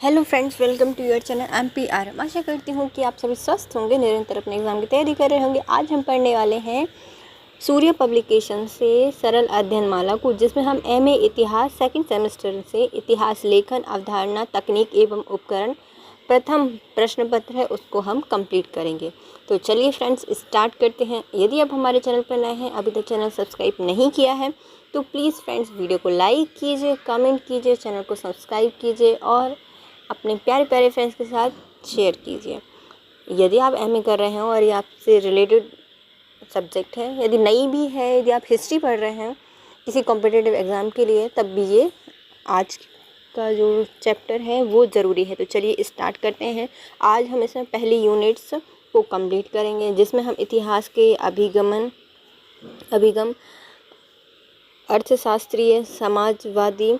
Hello friends, welcome to your channel MPR। आशा करती हूँ कि आप सभी स्वस्थ होंगे, निरंतर अपने एग्ज़ाम की तैयारी कर रहे होंगे। आज हम पढ़ने वाले हैं सूर्य पब्लिकेशन से सरल अध्ययन माला को, जिसमें हम MA इतिहास सेकंड सेमेस्टर से इतिहास लेखन, अवधारणा, तकनीक एवं उपकरण प्रथम प्रश्न पत्र है उसको हम कंप्लीट करेंगे। तो चलिए फ्रेंड्स स्टार्ट करते हैं। यदि आप हमारे चैनल पर नए हैं, अभी तक चैनल सब्सक्राइब नहीं किया है तो प्लीज़ फ्रेंड्स वीडियो को लाइक कीजिए, कमेंट कीजिए, चैनल को सब्सक्राइब कीजिए और अपने प्यारे प्यारे फ्रेंड्स के साथ शेयर कीजिए। यदि आप MA कर रहे हैं और ये आपसे रिलेटेड सब्जेक्ट है, यदि नई भी है, यदि आप हिस्ट्री पढ़ रहे हैं किसी कॉम्पिटिटिव एग्ज़ाम के लिए, तब भी ये आज का जो चैप्टर है वो ज़रूरी है। तो चलिए स्टार्ट करते हैं। आज हम इसमें पहली यूनिट्स को कंप्लीट करेंगे, जिसमें हम इतिहास के अभिगम, अर्थशास्त्रीय, समाजवादी,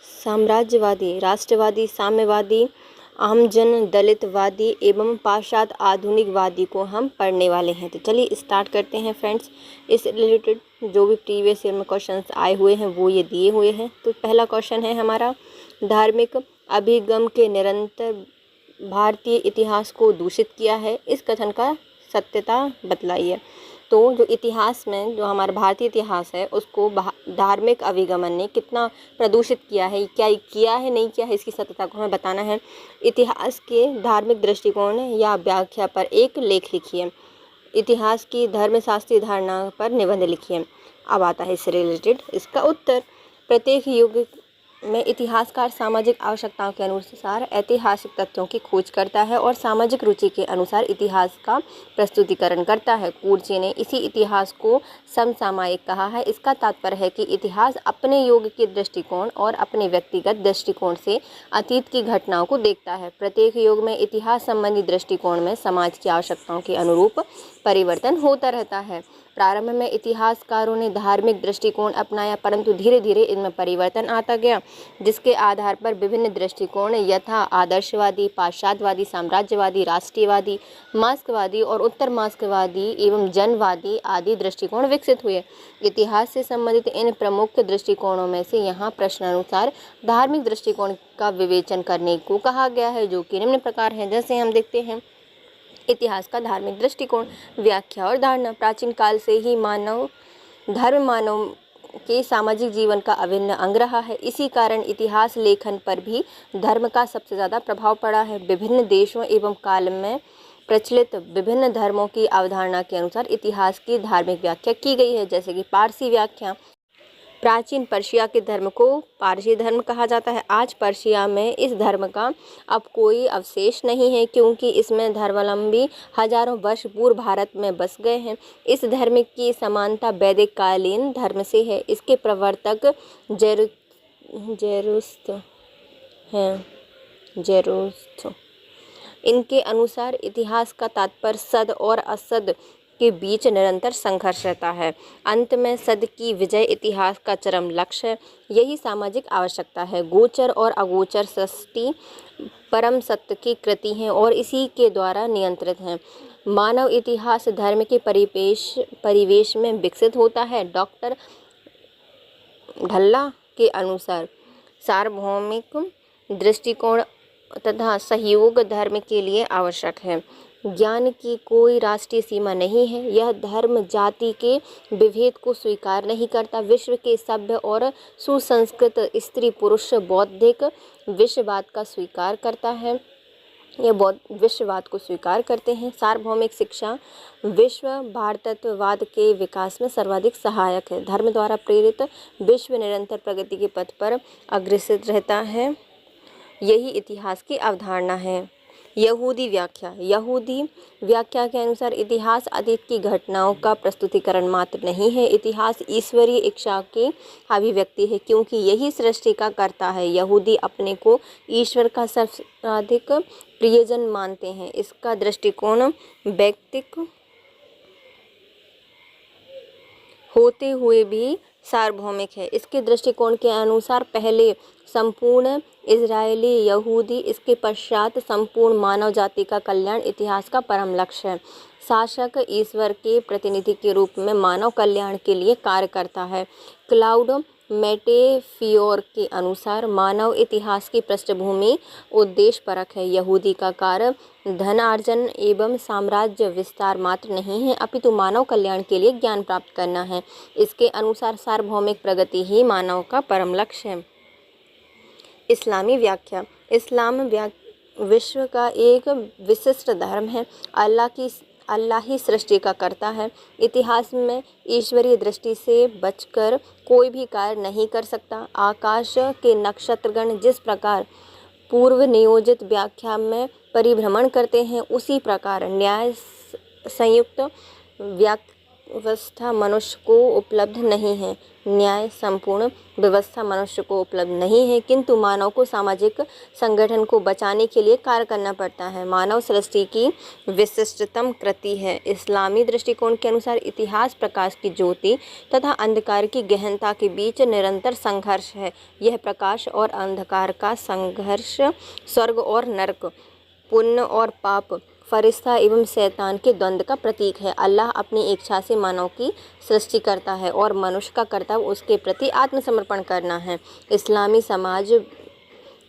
साम्राज्यवादी, राष्ट्रवादी, साम्यवादी, आमजन, दलितवादी एवं पाश्चात्य आधुनिकवादी को हम पढ़ने वाले हैं। तो चलिए स्टार्ट करते हैं फ्रेंड्स। इस रिलेटेड जो भी प्रीवियस ईयर में क्वेश्चंस आए हुए हैं वो ये दिए हुए हैं। तो पहला क्वेश्चन है हमारा, धार्मिक अभिगम के निरंतर भारतीय इतिहास को दूषित किया है, इस कथन का सत्यता बतलाइए। तो जो इतिहास में जो हमारा भारतीय इतिहास है उसको धार्मिक अभिगमन ने कितना प्रदूषित किया है, क्या किया है, नहीं किया है, इसकी सत्यता को हमें बताना है। इतिहास के धार्मिक दृष्टिकोण या व्याख्या पर एक लेख लिखिए। इतिहास की धर्मशास्त्रीय धारणा पर निबंध लिखिए। अब आता है इससे रिलेटेड इसका उत्तर। प्रत्येक युग में इतिहासकार सामाजिक आवश्यकताओं के अनुसार ऐतिहासिक तथ्यों की खोज करता है और सामाजिक रुचि के अनुसार इतिहास का प्रस्तुतिकरण करता है। कूर्ची ने इसी इतिहास को समसामयिक कहा है। इसका तात्पर्य है कि इतिहास अपने युग के दृष्टिकोण और अपने व्यक्तिगत दृष्टिकोण से अतीत की घटनाओं को देखता है। प्रत्येक युग में इतिहास संबंधी दृष्टिकोण में समाज की आवश्यकताओं के अनुरूप परिवर्तन होता रहता है। प्रारंभ में इतिहासकारों ने धार्मिक दृष्टिकोण अपनाया, परंतु धीरे धीरे इनमें परिवर्तन आता गया, जिसके आधार पर विभिन्न दृष्टिकोण यथा आदर्शवादी, पाश्चात्यवादी, साम्राज्यवादी, राष्ट्रीयवादी, मार्क्सवादी और उत्तर मार्क्सवादी एवं जनवादी आदि दृष्टिकोण विकसित हुए। इतिहास से संबंधित इन प्रमुख दृष्टिकोणों में से यहाँ प्रश्नानुसार धार्मिक दृष्टिकोण का विवेचन करने को कहा गया है, जो कि निम्न प्रकार है। जैसे हम देखते हैं, इतिहास का धार्मिक दृष्टिकोण, व्याख्या और धारणा। प्राचीन काल से ही धर्म मानव के सामाजिक जीवन का अभिन्न अंग रहा है। इसी कारण इतिहास लेखन पर भी धर्म का सबसे ज़्यादा प्रभाव पड़ा है। विभिन्न देशों एवं काल में प्रचलित विभिन्न धर्मों की अवधारणा के अनुसार इतिहास की धार्मिक व्याख्या की गई है। जैसे कि पारसी व्याख्या। प्राचीन पर्शिया के धर्म को पारसी धर्म कहा जाता है। आज पर्शिया में इस धर्म का अब कोई अवशेष नहीं है, क्योंकि इसमें धर्मावलंबी हजारों वर्ष पूर्व भारत में बस गए हैं। इस धर्म की समानता वैदिक कालीन धर्म से है। इसके प्रवर्तक जेरुस्थ। इनके अनुसार इतिहास का तात्पर्य सद और असद के बीच निरंतर संघर्ष रहता है। अंत में सद की विजय इतिहास का चरम लक्ष्य है। यही सामाजिक आवश्यकता है। गोचर और अगोचर सृष्टि परम सत्य की कृति हैं और इसी के द्वारा नियंत्रित हैं। मानव इतिहास धर्म के परिवेश में विकसित होता है। डॉक्टर ढल्ला के अनुसार सार्वभौमिक दृष्टिकोण तथा सहयोग धर्म के लिए आवश्यक है। ज्ञान की कोई राष्ट्रीय सीमा नहीं है। यह धर्म जाति के विभेद को स्वीकार नहीं करता। विश्व के सभ्य और सुसंस्कृत स्त्री पुरुष बौद्धिक विश्ववाद का स्वीकार करता है। ये विश्ववाद को स्वीकार करते हैं। सार्वभौमिक शिक्षा विश्व भारतत्ववाद के विकास में सर्वाधिक सहायक है। धर्म द्वारा प्रेरित विश्व निरंतर प्रगति के पथ पर अग्रसर रहता है। यही इतिहास की अवधारणा है। यहूदी व्याख्या के अनुसार इतिहास अतीत की घटनाओं का प्रस्तुतिकरण मात्र नहीं है। इतिहास ईश्वरीय इच्छा की अभिव्यक्ति है, क्योंकि यही सृष्टि का कर्ता है। यहूदी अपने को ईश्वर का सर्वाधिक प्रियजन मानते हैं। इसका दृष्टिकोण वैयक्तिक होते हुए भी सार्वभौमिक है। इसके दृष्टिकोण के अनुसार पहले संपूर्ण इजरायली यहूदी, इसके पश्चात संपूर्ण मानव जाति का कल्याण इतिहास का परम लक्ष्य है। शासक ईश्वर के प्रतिनिधि के रूप में मानव कल्याण के लिए कार्य करता है। क्लाउड मेटेफियोर के अनुसार मानव इतिहास की पृष्ठभूमि उद्देश्यपरक है। यहूदी का कार्य धनार्जन एवं साम्राज्य विस्तार मात्र नहीं है, अपितु मानव कल्याण के लिए ज्ञान प्राप्त करना है। इसके अनुसार सार्वभौमिक प्रगति ही मानव का परम लक्ष्य है। इस्लामी व्याख्या। इस्लाम विश्व का एक विशिष्ट धर्म है। अल्लाह ही सृष्टि का कर्ता है। इतिहास में ईश्वरीय दृष्टि से बचकर कोई भी कार्य नहीं कर सकता। आकाश के नक्षत्रगण जिस प्रकार पूर्व नियोजित व्याख्या में परिभ्रमण करते हैं, उसी प्रकार न्याय संयुक्त व्यवस्था मनुष्य को उपलब्ध नहीं है। न्याय संपूर्ण व्यवस्था मनुष्य को उपलब्ध नहीं है, किंतु मानव को सामाजिक संगठन को बचाने के लिए कार्य करना पड़ता है। मानव सृष्टि की विशिष्टतम कृति है। इस्लामी दृष्टिकोण के अनुसार इतिहास प्रकाश की ज्योति तथा अंधकार की गहनता के बीच निरंतर संघर्ष है। यह प्रकाश और अंधकार का संघर्ष स्वर्ग और नरक, पुण्य और पाप, फरिश्ता एवं शैतान के द्वंद्व का प्रतीक है। अल्लाह अपनी इच्छा से मानव की सृष्टि करता है और मनुष्य का कर्तव्य उसके प्रति आत्मसमर्पण करना है। इस्लामी समाज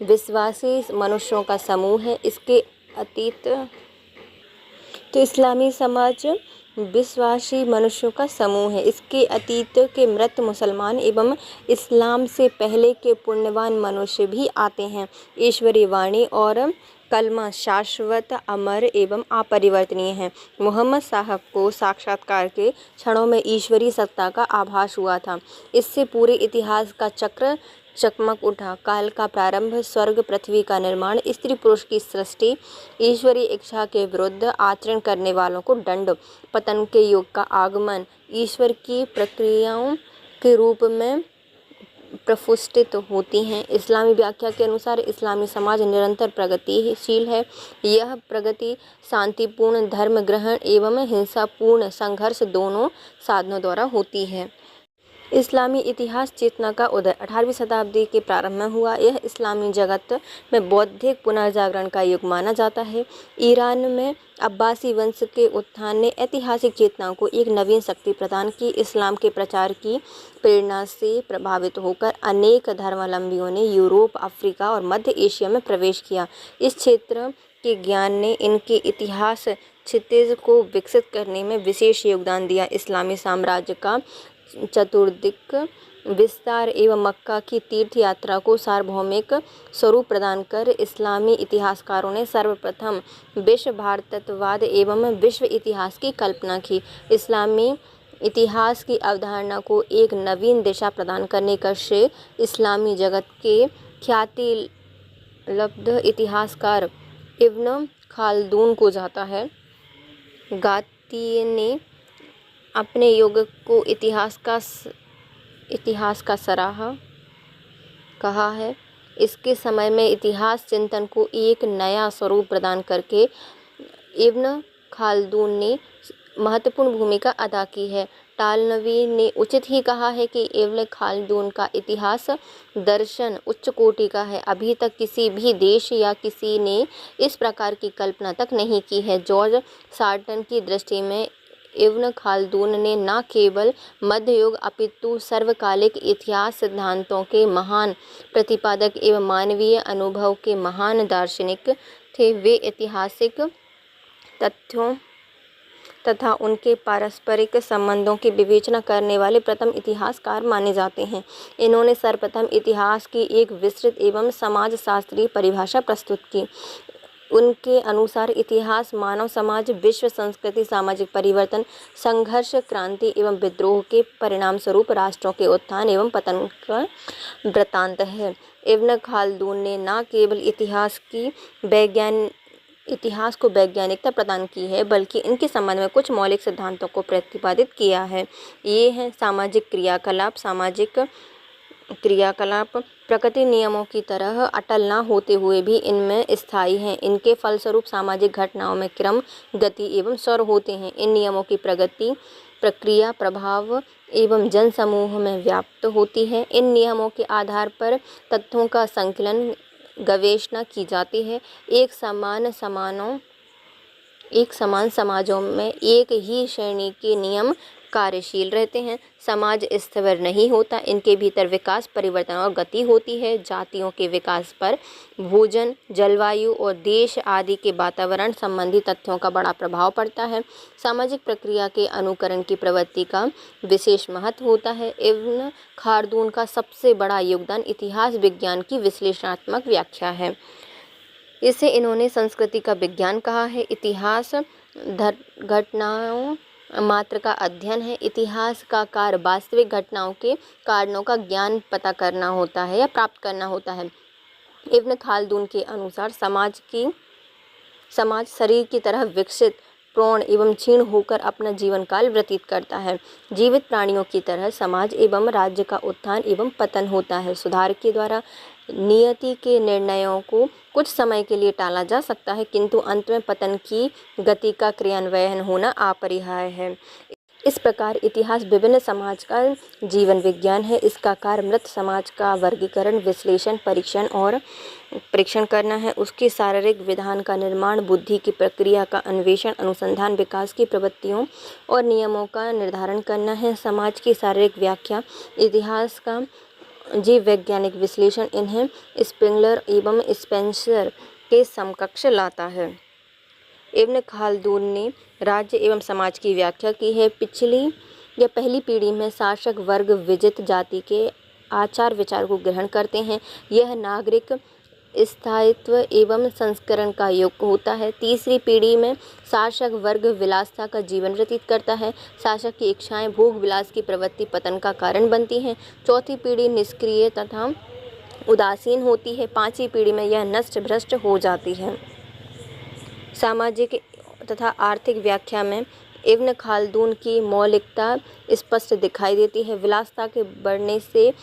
विश्वासी मनुष्यों का समूह है। इस्लामी समाज विश्वासी मनुष्यों का समूह है। इसके अतीत के मृत मुसलमान एवं इस्लाम से पहले के पुण्यवान मनुष्य भी आते हैं। ईश्वरीय वाणी और कलमा शाश्वत, अमर एवं अपरिवर्तनीय है। मोहम्मद साहब को साक्षात्कार के क्षणों में ईश्वरीय सत्ता का आभास हुआ था। इससे पूरे इतिहास का चक्र चकमक उठा। काल का प्रारंभ, स्वर्ग पृथ्वी का निर्माण, स्त्री पुरुष की सृष्टि, ईश्वरीय इच्छा के विरुद्ध आचरण करने वालों को दंड, पतन के युग का आगमन, ईश्वर की प्रक्रियाओं के रूप में प्रफुष्टित होती हैं। इस्लामी व्याख्या के अनुसार इस्लामी समाज निरंतर प्रगतिशील है। यह प्रगति शांतिपूर्ण धर्म ग्रहण एवं हिंसापूर्ण संघर्ष दोनों साधनों द्वारा होती है। इस्लामी इतिहास चेतना का उदय 18वीं शताब्दी के प्रारंभ में हुआ। यह इस्लामी जगत में बौद्धिक पुनर्जागरण का युग माना जाता है। ईरान में अब्बासी वंश के उत्थान ने ऐतिहासिक चेतना को एक नवीन शक्ति प्रदान की। इस्लाम के प्रचार की प्रेरणा से प्रभावित होकर अनेक धर्मावलंबियों ने यूरोप, अफ्रीका और मध्य एशिया में प्रवेश किया। इस क्षेत्र के ज्ञान ने इनके इतिहास क्षितिज को विकसित करने में विशेष योगदान दिया। इस्लामी साम्राज्य का चतुर्दिक विस्तार एवं मक्का की तीर्थ यात्रा को सार्वभौमिक स्वरूप प्रदान कर इस्लामी इतिहासकारों ने सर्वप्रथम विश्व भारतत्ववाद एवं विश्व इतिहास की कल्पना की। इस्लामी इतिहास की अवधारणा को एक नवीन दिशा प्रदान करने का श्रेय इस्लामी जगत के ख्याति लब्ध इतिहासकार इब्न खालदून को जाता है। गाती ने अपने युग को इतिहास का सराहा कहा है। इसके समय में इतिहास चिंतन को एक नया स्वरूप प्रदान करके इब्न खालदून ने महत्वपूर्ण भूमिका अदा की है। टालनवी ने उचित ही कहा है कि इब्न खालदून का इतिहास दर्शन उच्च कोटि का है। अभी तक किसी भी देश या किसी ने इस प्रकार की कल्पना तक नहीं की है। जॉर्ज सार्टन की दृष्टि में इब्न खालदून ने न केवल मध्य युग अपितु सर्वकालिक इतिहास सिद्धांतों के महान प्रतिपादक एवं मानवीय अनुभव के महान दार्शनिक थे। वे ऐतिहासिक तथ्यों तथा उनके पारस्परिक संबंधों की विवेचना करने वाले प्रथम इतिहासकार माने जाते हैं। इन्होंने सर्वप्रथम इतिहास की एक विस्तृत एवं समाजशास्त्रीय परिभाषा प्रस्तुत की। उनके अनुसार इतिहास मानव समाज, विश्व संस्कृति, सामाजिक परिवर्तन, संघर्ष, क्रांति एवं विद्रोह के परिणाम स्वरूप राष्ट्रों के उत्थान एवं पतन का वृत्तांत है। इब्न खालदून ने न केवल इतिहास को वैज्ञानिकता प्रदान की है, बल्कि इनके संबंध में कुछ मौलिक सिद्धांतों को प्रतिपादित किया है। ये हैं सामाजिक क्रियाकलाप प्रकृति नियमों की तरह अटल न होते हुए भी इनमें स्थायी हैं। इनके फलस्वरूप सामाजिक घटनाओं में क्रम, गति एवं स्वर होते हैं। इन नियमों की प्रगति, प्रक्रिया, प्रभाव एवं जनसमूह में व्याप्त होती है। इन नियमों के आधार पर तथ्यों का संकलन, गवेषणा की जाती है। एक समान समाजों में एक ही श्रेणी के नियम कार्यशील रहते हैं। समाज स्थिर नहीं होता, इनके भीतर विकास, परिवर्तन और गति होती है। जातियों के विकास पर भोजन, जलवायु और देश आदि के वातावरण संबंधी तथ्यों का बड़ा प्रभाव पड़ता है। सामाजिक प्रक्रिया के अनुकरण की प्रवृत्ति का विशेष महत्व होता है। इब्न खाल्दून का सबसे बड़ा योगदान इतिहास विज्ञान की विश्लेषणात्मक व्याख्या है। इसे इन्होंने संस्कृति का विज्ञान कहा है। इतिहास घटनाओं मात्र का अध्ययन है। इतिहास का कार्य वास्तविक घटनाओं के कारणों का ज्ञान पता करना होता है या प्राप्त करना होता है। इब्न खाल्दून के अनुसार समाज शरीर की तरह विकसित, प्रौढ़ एवं क्षीण होकर अपना जीवन काल व्यतीत करता है। जीवित प्राणियों की तरह समाज एवं राज्य का उत्थान एवं पतन होता है। सुधार के द्वारा नियति के निर्णयों को कुछ समय के लिए टाला जा सकता है, किंतु अंत में पतन की गति का क्रियान्वयन होना अपरिहार्य है। इस प्रकार इतिहास विभिन्न समाज का जीवन विज्ञान है। इसका कार्य मृत समाज का वर्गीकरण, विश्लेषण, परीक्षण करना है। उसके शारीरिक विधान का निर्माण, बुद्धि की प्रक्रिया का अन्वेषण, अनुसंधान, विकास की प्रवृत्तियों और नियमों का निर्धारण करना है। समाज की शारीरिक व्याख्या, इतिहास का जीव वैज्ञानिक विश्लेषण इन्हें स्प्रिंगलर एवं स्पेंसर के समकक्ष लाता है। इब्न खाल्दून ने राज्य एवं समाज की व्याख्या की है। पहली पीढ़ी में शासक वर्ग विजित जाति के आचार विचार को ग्रहण करते हैं। यह नागरिक स्थायित्व एवं संस्करण का युग होता है। तीसरी पीढ़ी में शासक वर्ग विलासता का जीवन व्यतीत करता है। शासक की इच्छाएं, भोग विलास की प्रवृत्ति पतन का कारण बनती हैं। चौथी पीढ़ी निष्क्रिय तथा उदासीन होती है। पांचवी पीढ़ी में यह नष्ट भ्रष्ट हो जाती है। सामाजिक तथा आर्थिक व्याख्या में इब्न खाल्दून की मौलिकता स्पष्ट दिखाई देती है। विलासता के बढ़ने से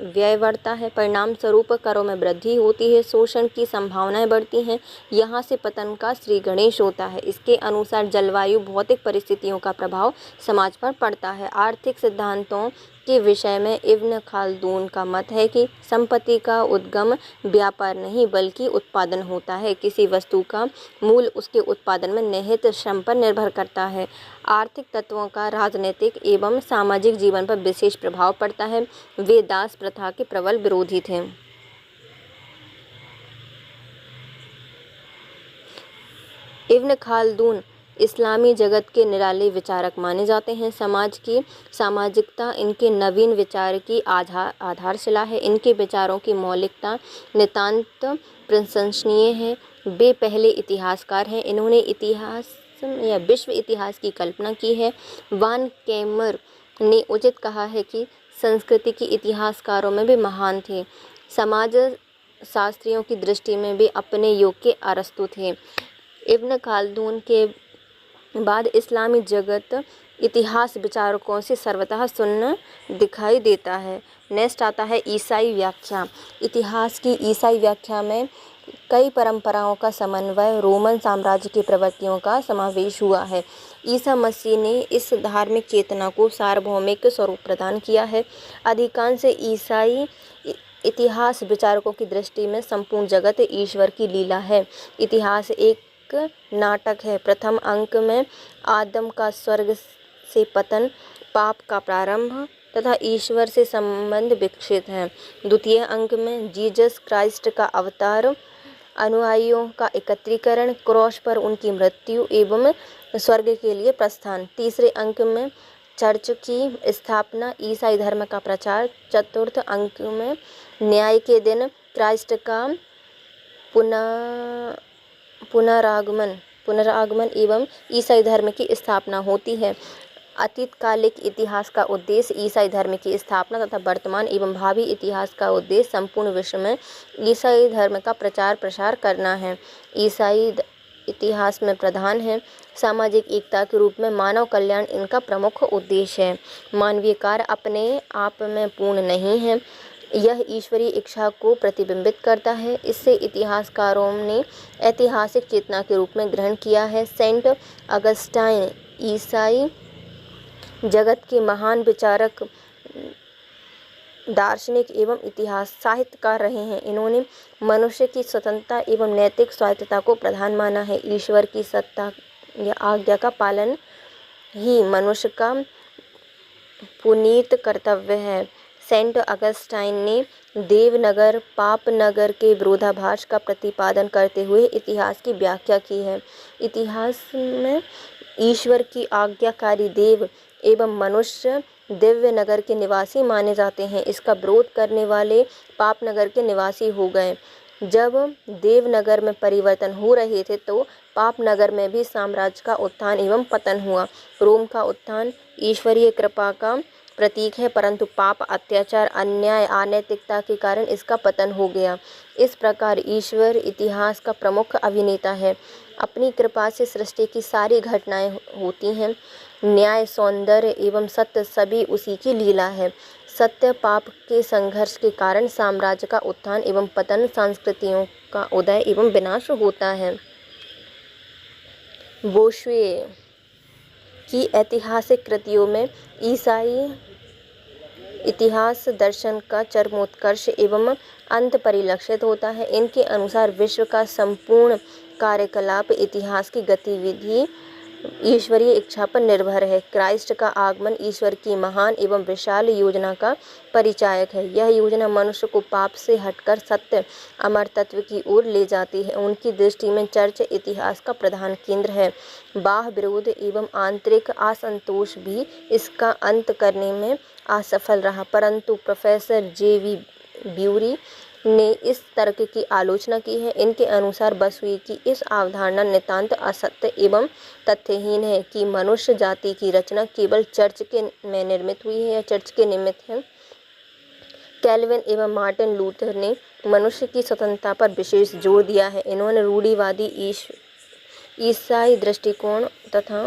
व्यय बढ़ता है, परिणाम स्वरूप करों में वृद्धि होती है, शोषण की संभावनाएं बढ़ती हैं। यहाँ से पतन का श्री गणेश होता है। इसके अनुसार जलवायु, भौतिक परिस्थितियों का प्रभाव समाज पर पड़ता है। आर्थिक सिद्धांतों के विषय में इब्न खाल्दून का मत है कि संपत्ति का उद्गम व्यापार नहीं बल्कि उत्पादन होता है। किसी वस्तु का मूल्य उसके उत्पादन में निहित श्रम पर निर्भर करता है। आर्थिक तत्वों का राजनीतिक एवं सामाजिक जीवन पर विशेष प्रभाव पड़ता है। वे दास प्रथा के प्रबल विरोधी थे। इब्न खाल्दून इस्लामी जगत के निराले विचारक माने जाते हैं। समाज की सामाजिकता इनके नवीन विचार की आधारशिला है। इनके विचारों की मौलिकता नितांत प्रशंसनीय है। वे पहले इतिहासकार हैं। इन्होंने इतिहास या विश्व इतिहास की कल्पना की है। वान केमर ने उचित कहा है कि संस्कृति के इतिहासकारों में भी महान थे। समाज शास्त्रियों की दृष्टि में भी अपने योग के अरस्तु थे। इब्न खाल्दून के बाद इस्लामी जगत इतिहास विचारकों से सर्वतः शून्य दिखाई देता है। नेक्स्ट आता है ईसाई व्याख्या। इतिहास की ईसाई व्याख्या में कई परंपराओं का समन्वय, रोमन साम्राज्य की प्रवृत्तियों का समावेश हुआ है। ईसा मसीह ने इस धार्मिक चेतना को सार्वभौमिक स्वरूप प्रदान किया है। अधिकांश ईसाई इतिहास विचारकों की दृष्टि में संपूर्ण जगत ईश्वर की लीला है। इतिहास एक नाटक है। प्रथम अंक में आदम का स्वर्ग से पतन, पाप का प्रारंभ तथा ईश्वर से संबंध विकसित है। द्वितीय अंक में जीसस क्राइस्ट का अवतार, अनुयायियों का एकत्रीकरण, क्रॉस पर उनकी मृत्यु एवं स्वर्ग के लिए प्रस्थान। तीसरे अंक में चर्च की स्थापना, ईसाई धर्म का प्रचार। चतुर्थ अंक में न्याय के दिन क्राइस्ट का पुनरागमन एवं ईसाई धर्म की स्थापना होती है। अतीतकालिक इतिहास का उद्देश्य ईसाई धर्म की स्थापना तथा वर्तमान एवं भावी इतिहास का उद्देश्य संपूर्ण विश्व में ईसाई धर्म का प्रचार प्रसार करना है। ईसाई इतिहास में प्रधान है। सामाजिक एकता के रूप में मानव कल्याण इनका प्रमुख उद्देश्य है। मानवीय कार्य अपने आप में पूर्ण नहीं है, यह ईश्वरीय इच्छा को प्रतिबिंबित करता है। इससे इतिहासकारों ने ऐतिहासिक चेतना के रूप में ग्रहण किया है। सेंट अगस्टाइन ईसाई जगत के महान विचारक, दार्शनिक एवं इतिहास साहित्यकार रहे हैं। इन्होंने मनुष्य की स्वतंत्रता एवं नैतिक स्वायत्तता को प्रधान माना है। ईश्वर की सत्ता या आज्ञा का पालन ही मनुष्य का पुनीत कर्तव्य है। सेंट अगस्टाइन ने देवनगर पापनगर के विरोधाभास का प्रतिपादन करते हुए इतिहास की व्याख्या की है। इतिहास में ईश्वर की आज्ञाकारी देव एवं मनुष्य दिव्य नगर के निवासी माने जाते हैं। इसका विरोध करने वाले पापनगर के निवासी हो गए। जब देवनगर में परिवर्तन हो रहे थे तो पापनगर में भी साम्राज्य का उत्थान एवं पतन हुआ। रोम का उत्थान ईश्वरीय कृपा का प्रतीक है, परंतु पाप, अत्याचार, अन्याय, अनैतिकता के कारण इसका पतन हो गया। इस प्रकार ईश्वर इतिहास का प्रमुख अभिनेता है। अपनी कृपा से सृष्टि की सारी घटनाएं होती हैं। न्याय, सौंदर्य एवं सत्य सभी उसी की लीला है। सत्य पाप के संघर्ष के कारण साम्राज्य का उत्थान एवं पतन, संस्कृतियों का उदय एवं विनाश होता है। बोस्वे की ऐतिहासिक कृतियों में ईसाई इतिहास दर्शन का चरमोत्कर्ष एवं अंत परिलक्षित होता है। इनके अनुसार विश्व का संपूर्ण कार्यकलाप इतिहास की गतिविधि ईश्वरीय इच्छा पर निर्भर है। क्राइस्ट का आगमन ईश्वर की महान एवं विशाल योजना का परिचायक है। यह योजना मनुष्य को पाप से हटकर सत्य अमर तत्व की ओर ले जाती है। उनकी दृष्टि में चर्च इतिहास का प्रधान केंद्र है। बाह्य विरोध एवं आंतरिक असंतोष भी इसका अंत करने में असफल रहा, परंतु प्रोफेसर जे.वी. ब्यूरी ने इस तर्क की आलोचना की है। इनके अनुसार बसुई की इस अवधारणा नितांत असत्य एवं तथ्यहीन है कि मनुष्य जाति की रचना केवल चर्च के में निर्मित हुई है या चर्च के निमित्त है। कैल्विन एवं मार्टिन लूथर ने मनुष्य की स्वतंत्रता पर विशेष जोर दिया है। इन्होंने रूढ़िवादी ईसाई दृष्टिकोण तथा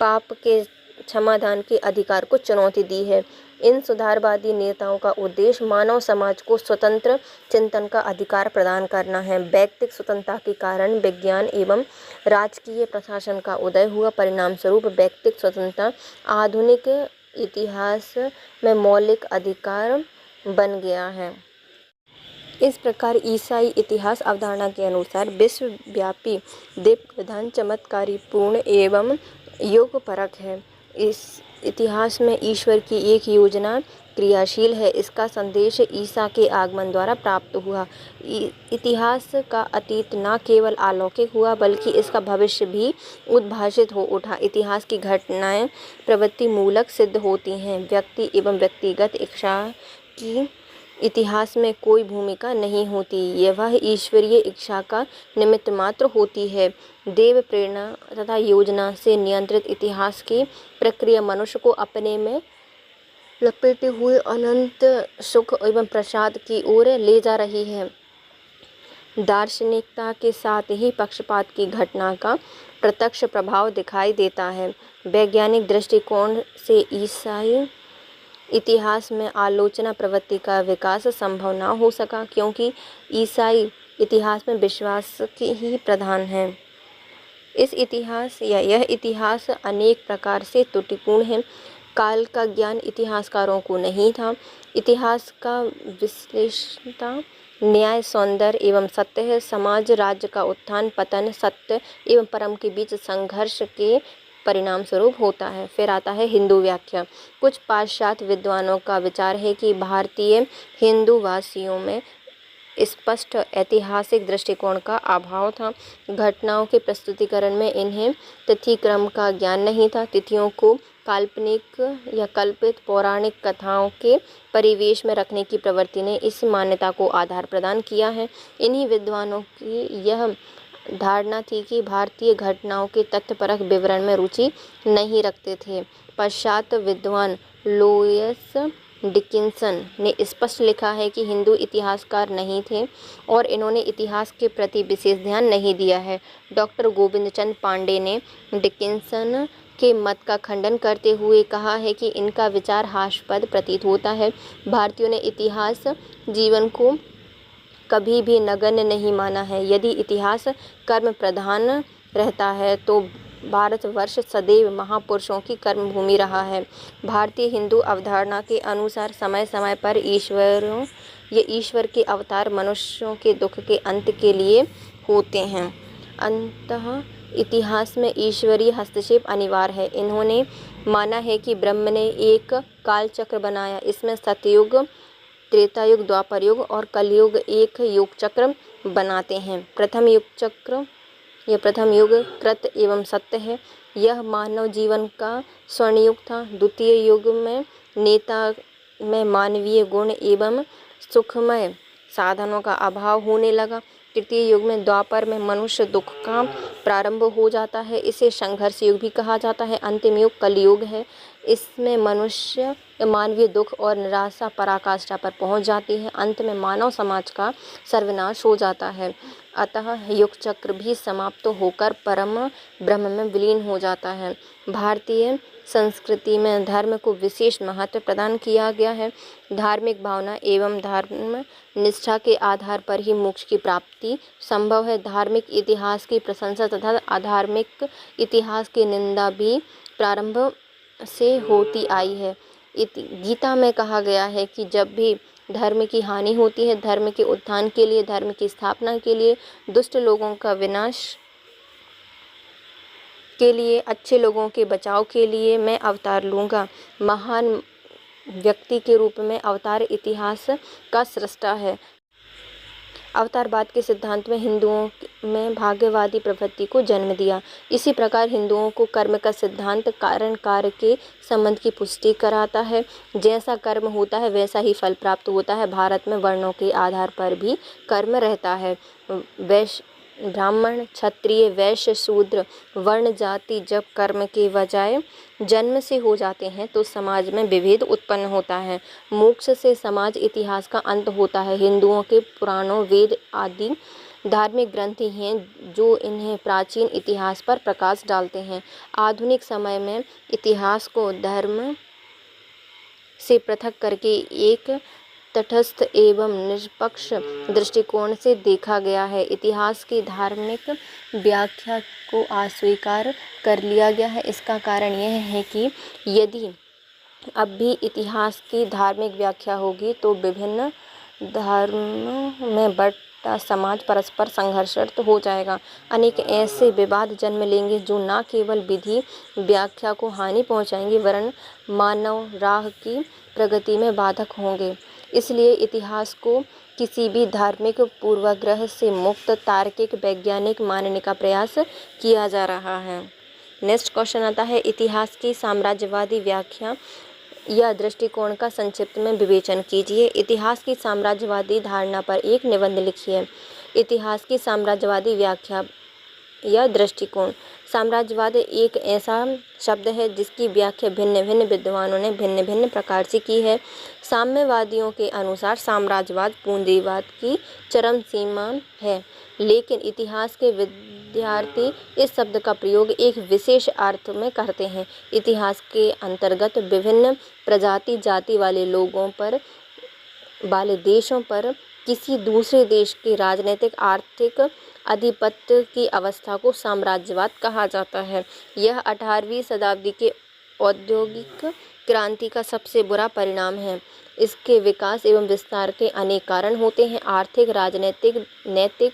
पाप के क्षमादान के अधिकार को चुनौती दी है। इन सुधारवादी नेताओं का उद्देश्य मानव समाज को स्वतंत्र चिंतन का अधिकार प्रदान करना है। व्यक्तिगत स्वतंत्रता के कारण विज्ञान एवं राजकीय प्रशासन का उदय हुआ। परिणाम स्वरूप व्यक्तिगत स्वतंत्रता आधुनिक इतिहास में मौलिक अधिकार बन गया है। इस प्रकार ईसाई इतिहास अवधारणा के अनुसार विश्वव्यापी दिव्य विधान चमत्कारीपूर्ण एवं योगपरक है। इस इतिहास में ईश्वर की एक योजना क्रियाशील है। इसका संदेश ईसा के आगमन द्वारा प्राप्त हुआ। इतिहास का अतीत न केवल अलौकिक हुआ बल्कि इसका भविष्य भी उद्भाषित हो उठा। इतिहास की घटनाएं प्रवृत्ति मूलक सिद्ध होती हैं। व्यक्ति एवं व्यक्तिगत इच्छा की इतिहास में कोई भूमिका नहीं होती। यह वह ईश्वरीय इच्छा का निमित्त मात्र होती है। देव प्रेरणा तथा योजना से नियंत्रित इतिहास की प्रक्रिया मनुष्य को अपने में लपेटे हुए अनंत सुख एवं प्रसाद की ओर ले जा रही है। दार्शनिकता के साथ ही पक्षपात की घटना का प्रत्यक्ष प्रभाव दिखाई देता है। वैज्ञानिक दृष्टिकोण से ईसाई इतिहास में आलोचना प्रवृत्ति का विकास संभव न हो सका, क्योंकि ईसाई इतिहास में विश्वास की ही प्रधान है। यह इतिहास अनेक प्रकार से त्रुटिपूर्ण है। काल का ज्ञान इतिहासकारों को नहीं था। इतिहास का विश्लेषणता न्याय, सौंदर्य एवं सत्य है। समाज राज्य का उत्थान पतन सत्य एवं परम के बीच संघर्ष के परिणाम स्वरूप होता है। फिर आता है हिंदू व्याख्या। कुछ पाश्चात्य विद्वानों का विचार है कि भारतीय हिंदू वासियों में स्पष्ट ऐतिहासिक दृष्टिकोण का अभाव था। घटनाओं के प्रस्तुतिकरण में इन्हें तिथि क्रम का ज्ञान नहीं था। तिथियों को काल्पनिक या कल्पित पौराणिक कथाओं के परिवेश में रखने की प्रवृत्ति ने इस मान्यता को आधार प्रदान किया है। इन्हीं विद्वानों की यह धारणा थी कि भारतीय घटनाओं के तथ्यपरक विवरण में रुचि नहीं रखते थे। पश्चात विद्वान लोयस डिकिंसन ने स्पष्ट लिखा है कि हिंदू इतिहासकार नहीं थे और इन्होंने इतिहास के प्रति विशेष ध्यान नहीं दिया है। डॉक्टर गोविंद चंद पांडे ने डिकिंसन के मत का खंडन करते हुए कहा है कि इनका विचार हास्यास्पद प्रतीत होता है। भारतीयों ने इतिहास जीवन को कभी भी नगण्य नहीं माना है। यदि इतिहास कर्म प्रधान रहता है तो भारतवर्ष सदैव महापुरुषों की कर्मभूमि रहा है। भारतीय हिंदू अवधारणा के अनुसार समय समय पर ईश्वर के अवतार मनुष्यों के दुख के अंत के लिए होते हैं। अंततः इतिहास में ईश्वरीय हस्तक्षेप अनिवार्य है। इन्होंने माना है कि ब्रह्म ने एक कालचक्र बनाया, इसमें सतयुग, त्रेता युग, द्वापर युग और कलयुग एक युग चक्र बनाते हैं। प्रथम युग कृत एवं सत्य है। यह मानव जीवन का स्वर्ण युग था। द्वितीय युग में नेता में मानवीय गुण एवं सुखमय साधनों का अभाव होने लगा। तृतीय युग में द्वापर में मनुष्य दुख का प्रारंभ हो जाता है, इसे संघर्ष युग भी कहा जाता है। अंतिम युग कलयुग है, इसमें मनुष्य मानवीय दुख और निराशा पराकाष्ठा पर पहुंच जाती है। अंत में मानव समाज का सर्वनाश हो जाता है। अतः युग चक्र भी समाप्त होकर परम ब्रह्म में विलीन हो जाता है। भारतीय संस्कृति में धर्म को विशेष महत्व प्रदान किया गया है। धार्मिक भावना एवं धर्म निष्ठा के आधार पर ही मोक्ष की प्राप्ति संभव है। धार्मिक इतिहास की प्रशंसा तथा अधार्मिक इतिहास की निंदा भी प्रारंभ से होती आई है। गीता में कहा गया है कि जब भी धर्म की हानि होती है, धर्म के उत्थान के लिए, धर्म की स्थापना के लिए, दुष्ट लोगों का विनाश के लिए, अच्छे लोगों के बचाव के लिए मैं अवतार लूँगा। महान व्यक्ति के रूप में अवतार इतिहास का सृष्टा है। अवतारवाद के सिद्धांत में हिंदुओं में भाग्यवादी प्रवृत्ति को जन्म दिया। इसी प्रकार हिंदुओं को कर्म का सिद्धांत कारण कार्य के संबंध की पुष्टि कराता है। जैसा कर्म होता है वैसा ही फल प्राप्त होता है। भारत में वर्णों के आधार पर भी कर्म रहता है। ब्राह्मण, क्षत्रिय, वैश्य, शूद्र वर्ण जाति जब कर्म के बजाय जन्म से हो जाते हैं तो समाज में विभेद उत्पन्न होता है। मोक्ष से समाज इतिहास का अंत होता है। हिंदुओं के पुराणों, वेद आदि धार्मिक ग्रंथ हैं जो इन्हें प्राचीन इतिहास पर प्रकाश डालते हैं। आधुनिक समय में इतिहास को धर्म से पृथक करके एक तटस्थ एवं निष्पक्ष दृष्टिकोण से देखा गया है। इतिहास की धार्मिक व्याख्या को अस्वीकार कर लिया गया है। इसका कारण यह है कि यदि अब भी इतिहास की धार्मिक व्याख्या होगी तो विभिन्न धर्मों में बटा समाज परस्पर संघर्षरत हो जाएगा। अनेक ऐसे विवाद जन्म लेंगे जो न केवल विधि व्याख्या को हानि पहुंचाएंगे वरन मानव राह की प्रगति में बाधक होंगे। इसलिए इतिहास को किसी भी धार्मिक पूर्वाग्रह से मुक्त तार्किक वैज्ञानिक मानने का प्रयास किया जा रहा है। नेक्स्ट क्वेश्चन आता है, इतिहास की साम्राज्यवादी व्याख्या या दृष्टिकोण का संक्षिप्त में विवेचन कीजिए। इतिहास की साम्राज्यवादी धारणा पर एक निबंध लिखिए। इतिहास की साम्राज्यवादी व्याख्या या दृष्टिकोण। साम्राज्यवाद एक ऐसा शब्द है जिसकी व्याख्या भिन्न भिन्न विद्वानों ने भिन्न भिन्न प्रकार से की है। साम्यवादियों के अनुसार साम्राज्यवाद पूंजीवाद की चरम सीमा है, लेकिन इतिहास के विद्यार्थी इस शब्द का प्रयोग एक विशेष अर्थ में करते हैं। इतिहास के अंतर्गत विभिन्न प्रजाति जाति वाले लोगों पर, वाले देशों पर किसी दूसरे देश के राजनीतिक आर्थिक आधिपत्य की अवस्था को साम्राज्यवाद कहा जाता है। यह 18वीं शताब्दी के औद्योगिक क्रांति का सबसे बुरा परिणाम है। इसके विकास एवं विस्तार के अनेक कारण होते हैं। आर्थिक, राजनीतिक, नैतिक,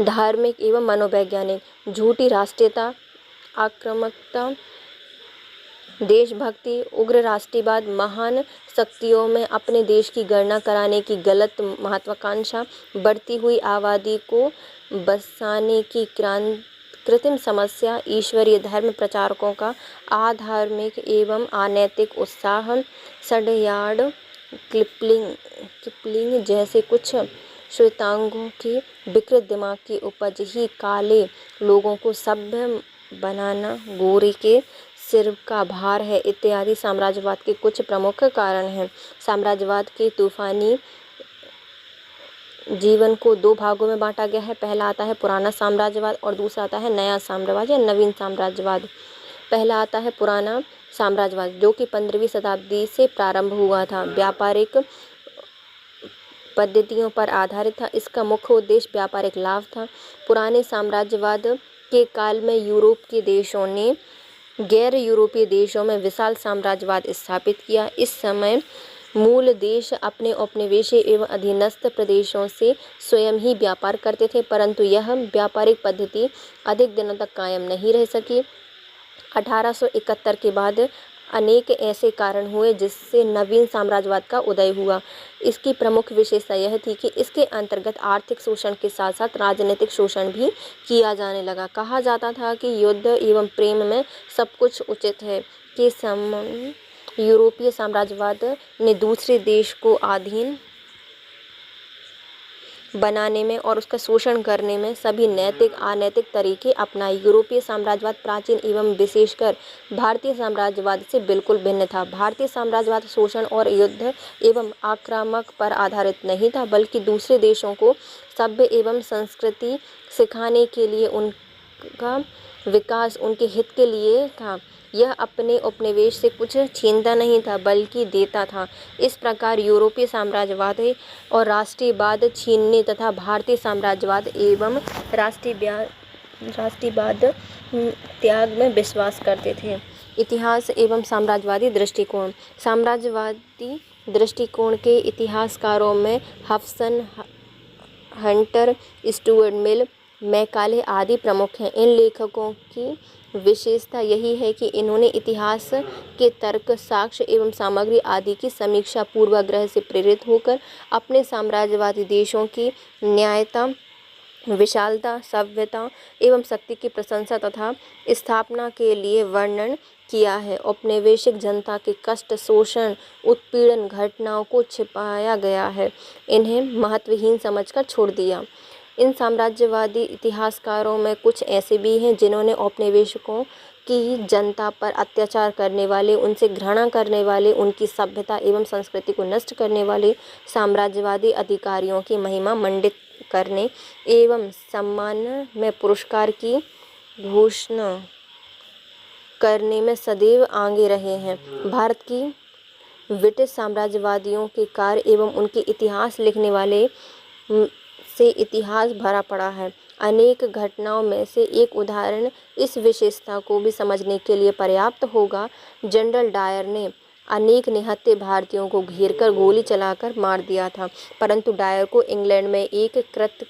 धार्मिक एवं मनोवैज्ञानिक। झूठी राष्ट्रीयता, आक्रामकता, देशभक्ति, उग्र राष्ट्रवाद, महान शक्तियों में अपने देश की गणना कराने की गलत महत्वाकांक्षा, बढ़ती हुई आबादी को बसाने की कृत्रिम समस्या, ईश्वरीय धर्म प्रचारकों का अधार्मिक एवं अनैतिक उत्साह, रडयार्ड किपलिंग जैसे कुछ श्वेतांगों की विकृत दिमाग की उपज ही काले लोगों को सभ्य बनाना, गोरे के सिर का भार है इत्यादि साम्राज्यवाद के कुछ प्रमुख कारण हैं। साम्राज्यवाद के तूफानी जीवन को दो भागों में बांटा गया है। पहला आता है पुराना साम्राज्यवाद और दूसरा आता है नया साम्राज्यवाद या नवीन साम्राज्यवाद। पहला आता है पुराना साम्राज्यवाद जो कि 15वीं शताब्दी से प्रारंभ हुआ था। व्यापारिक पद्धतियों पर आधारित था। इसका मुख्य उद्देश्य व्यापारिक लाभ था। पुराने साम्राज्यवाद के काल में यूरोप के देशों ने गैर यूरोपीय देशों में विशाल साम्राज्यवाद स्थापित किया। इस समय मूल देश अपने औपनिवेशिक एवं अधीनस्थ प्रदेशों से स्वयं ही व्यापार करते थे, परंतु यह व्यापारिक पद्धति अधिक दिनों तक कायम नहीं रह सकी। 1871 के बाद अनेक ऐसे कारण हुए जिससे नवीन साम्राज्यवाद का उदय हुआ। इसकी प्रमुख विशेषता यह थी कि इसके अंतर्गत आर्थिक शोषण के साथ साथ राजनीतिक शोषण भी किया जाने लगा। कहा जाता था कि युद्ध एवं प्रेम में सब कुछ उचित है कि यूरोपीय साम्राज्यवाद ने दूसरे देश को अधीन बनाने में और उसका शोषण करने में सभी नैतिक अनैतिक तरीके अपनाए। यूरोपीय साम्राज्यवाद प्राचीन एवं विशेषकर भारतीय साम्राज्यवाद से बिल्कुल भिन्न था। भारतीय साम्राज्यवाद शोषण और युद्ध एवं आक्रामक पर आधारित नहीं था, बल्कि दूसरे देशों को सभ्य एवं संस्कृति सिखाने के लिए उनका विकास उनके हित के लिए था। यह अपने उपनिवेश से कुछ छीनता नहीं था, बल्कि देता था। इस प्रकार यूरोपीय साम्राज्यवाद और राष्ट्रीयवाद छीनने तथा भारतीय साम्राज्यवाद एवं राष्ट्रीयवाद त्याग में विश्वास करते थे। इतिहास एवं साम्राज्यवादी दृष्टिकोण। साम्राज्यवादी दृष्टिकोण के इतिहासकारों में हफसन, हंटर, स्टुअर्ट मिल, मैकाले आदि प्रमुख हैं। इन लेखकों की विशेषता यही है कि इन्होंने इतिहास के तर्क, साक्ष्य एवं सामग्री आदि की समीक्षा पूर्वाग्रह से प्रेरित होकर अपने साम्राज्यवादी देशों की न्यायता, विशालता, सभ्यता एवं शक्ति की प्रशंसा तथा स्थापना के लिए वर्णन किया है। औपनिवेशिक जनता के कष्ट, शोषण, उत्पीड़न घटनाओं को छिपाया गया है, इन्हें महत्वहीन समझकर छोड़ दिया। इन साम्राज्यवादी इतिहासकारों में कुछ ऐसे भी हैं जिन्होंने औपनिवेशिकों की जनता पर अत्याचार करने वाले, उनसे घृणा करने वाले, उनकी सभ्यता एवं संस्कृति को नष्ट करने वाले साम्राज्यवादी अधिकारियों की महिमा मंडित करने एवं सम्मान में पुरस्कार की घोषणा करने में सदैव आगे रहे हैं। भारत की ब्रिटिश साम्राज्यवादियों के कार्य एवं उनके इतिहास लिखने वाले से इतिहास भरा पड़ा है। अनेक घटनाओं में से एक उदाहरण इस विशेषता को भी समझने के लिए पर्याप्त होगा। जनरल डायर ने अनेक निहत्थे भारतीयों को घेरकर गोली चलाकर मार दिया था, परंतु डायर को इंग्लैंड में इस कृत्य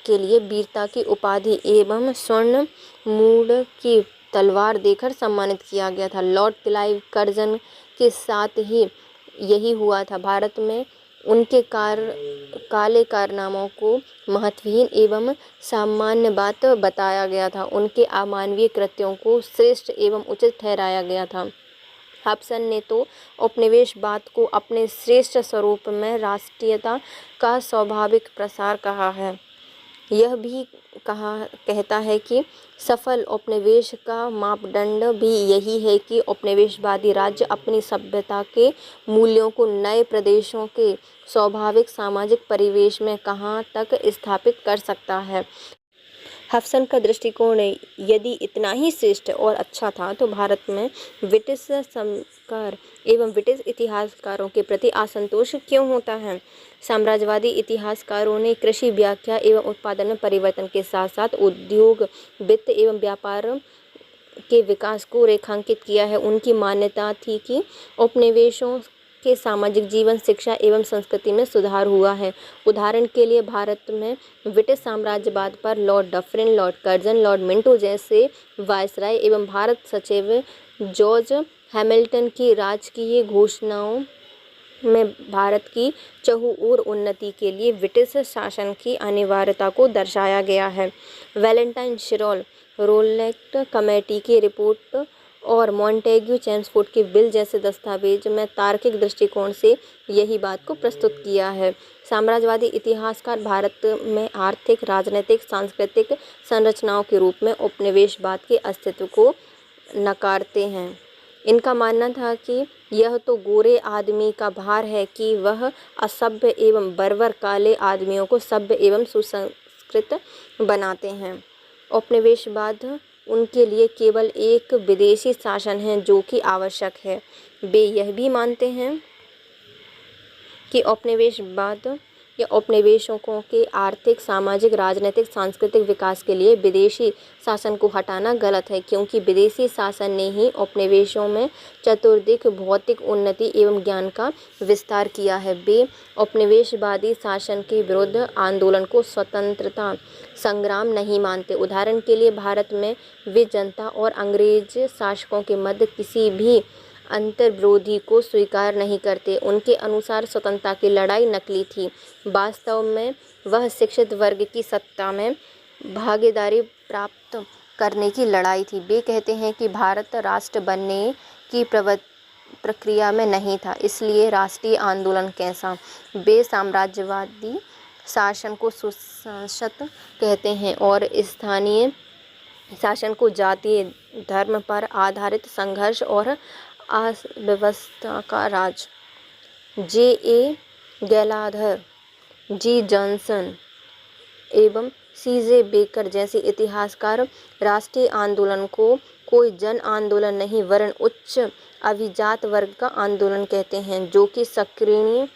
के लिए वीरता की उपाधि एवं स्वर्ण मूड़ की तलवार देकर सम्मानित किया गया था। लॉर्ड क्लाइव कर्जन के साथ ही यही हुआ था। भारत में उनके काले कारनामों को महत्वहीन एवं सामान्य बात बताया गया था। उनके अमानवीय कृत्यों को श्रेष्ठ एवं उचित ठहराया गया था। हब्सन ने तो उपनिवेशवाद को अपने श्रेष्ठ स्वरूप में राष्ट्रीयता का स्वाभाविक प्रसार कहा है। यह भी कहता है कि सफल उपनिवेश का मापदंड भी यही है कि उपनिवेशवादी राज्य अपनी सभ्यता के मूल्यों को नए प्रदेशों के स्वाभाविक सामाजिक परिवेश में कहाँ तक स्थापित कर सकता है। हब्सन का दृष्टिकोण यदि इतना ही श्रेष्ठ और अच्छा था तो भारत में ब्रिटिश संस्कार एवं ब्रिटिश इतिहासकारों के प्रति असंतोष क्यों होता है। साम्राज्यवादी इतिहासकारों ने कृषि, व्याख्या एवं उत्पादन में परिवर्तन के साथ साथ उद्योग, वित्त एवं व्यापार के विकास को रेखांकित किया है। उनकी मान्यता थी कि उपनिवेशों के सामाजिक जीवन, शिक्षा एवं संस्कृति में सुधार हुआ है। उदाहरण के लिए भारत में ब्रिटिश साम्राज्यवाद पर Lord Dufferin, Lord Curzon, Lord Minto जैसे वायसराय एवं भारत सचिव जॉर्ज हैमिल्टन की राजकीय घोषणाओं में भारत की चहुओर उन्नति के लिए ब्रिटिश शासन की अनिवार्यता को दर्शाया गया है। वैलेंटाइन शिरोल, रोलेट कमेटी की रिपोर्ट और मॉन्टेग्यू चेम्सफोर्ड के बिल जैसे दस्तावेज में तार्किक दृष्टिकोण से यही बात को प्रस्तुत किया है। साम्राज्यवादी इतिहासकार भारत में आर्थिक, राजनीतिक, सांस्कृतिक संरचनाओं के रूप में उपनिवेशवाद के अस्तित्व को नकारते हैं। इनका मानना था कि यह तो गोरे आदमी का भार है कि वह असभ्य एवं बर्बर काले आदमियों को सभ्य एवं सुसंस्कृत बनाते हैं। उपनिवेशवाद उनके लिए केवल एक विदेशी शासन है जो कि आवश्यक है। वे यह भी मानते हैं कि उपनिवेशवाद या उपनिवेशकों के आर्थिक, सामाजिक, राजनीतिक, सांस्कृतिक विकास के लिए विदेशी शासन को हटाना गलत है, क्योंकि विदेशी शासन ने ही उपनिवेशों में चतुर्दिक भौतिक उन्नति एवं ज्ञान का विस्तार किया है। वे उपनिवेशवादी शासन के विरुद्ध आंदोलन को स्वतंत्रता संग्राम नहीं मानते। उदाहरण के लिए भारत में वे जनता और अंग्रेज शासकों के मध्य किसी भी अंतर्विरोधी को स्वीकार नहीं करते। उनके अनुसार स्वतंत्रता की लड़ाई नकली थी, वास्तव में वह शिक्षित वर्ग की सत्ता में भागीदारी प्राप्त करने की लड़ाई थी। वे कहते हैं कि भारत राष्ट्र बनने की प्रक्रिया में नहीं था, इसलिए राष्ट्रीय आंदोलन कैसा। वे साम्राज्यवादी शासन को सुशासन कहते हैं और स्थानीय शासन को जातीय धर्म पर आधारित संघर्ष और अव्यवस्था का राज। J.A. गैलाधर, जी जॉनसन एवं C.J. बेकर जैसे इतिहासकार राष्ट्रीय आंदोलन को कोई जन आंदोलन नहीं वरन उच्च अभिजात वर्ग का आंदोलन कहते हैं, जो कि सक्रिय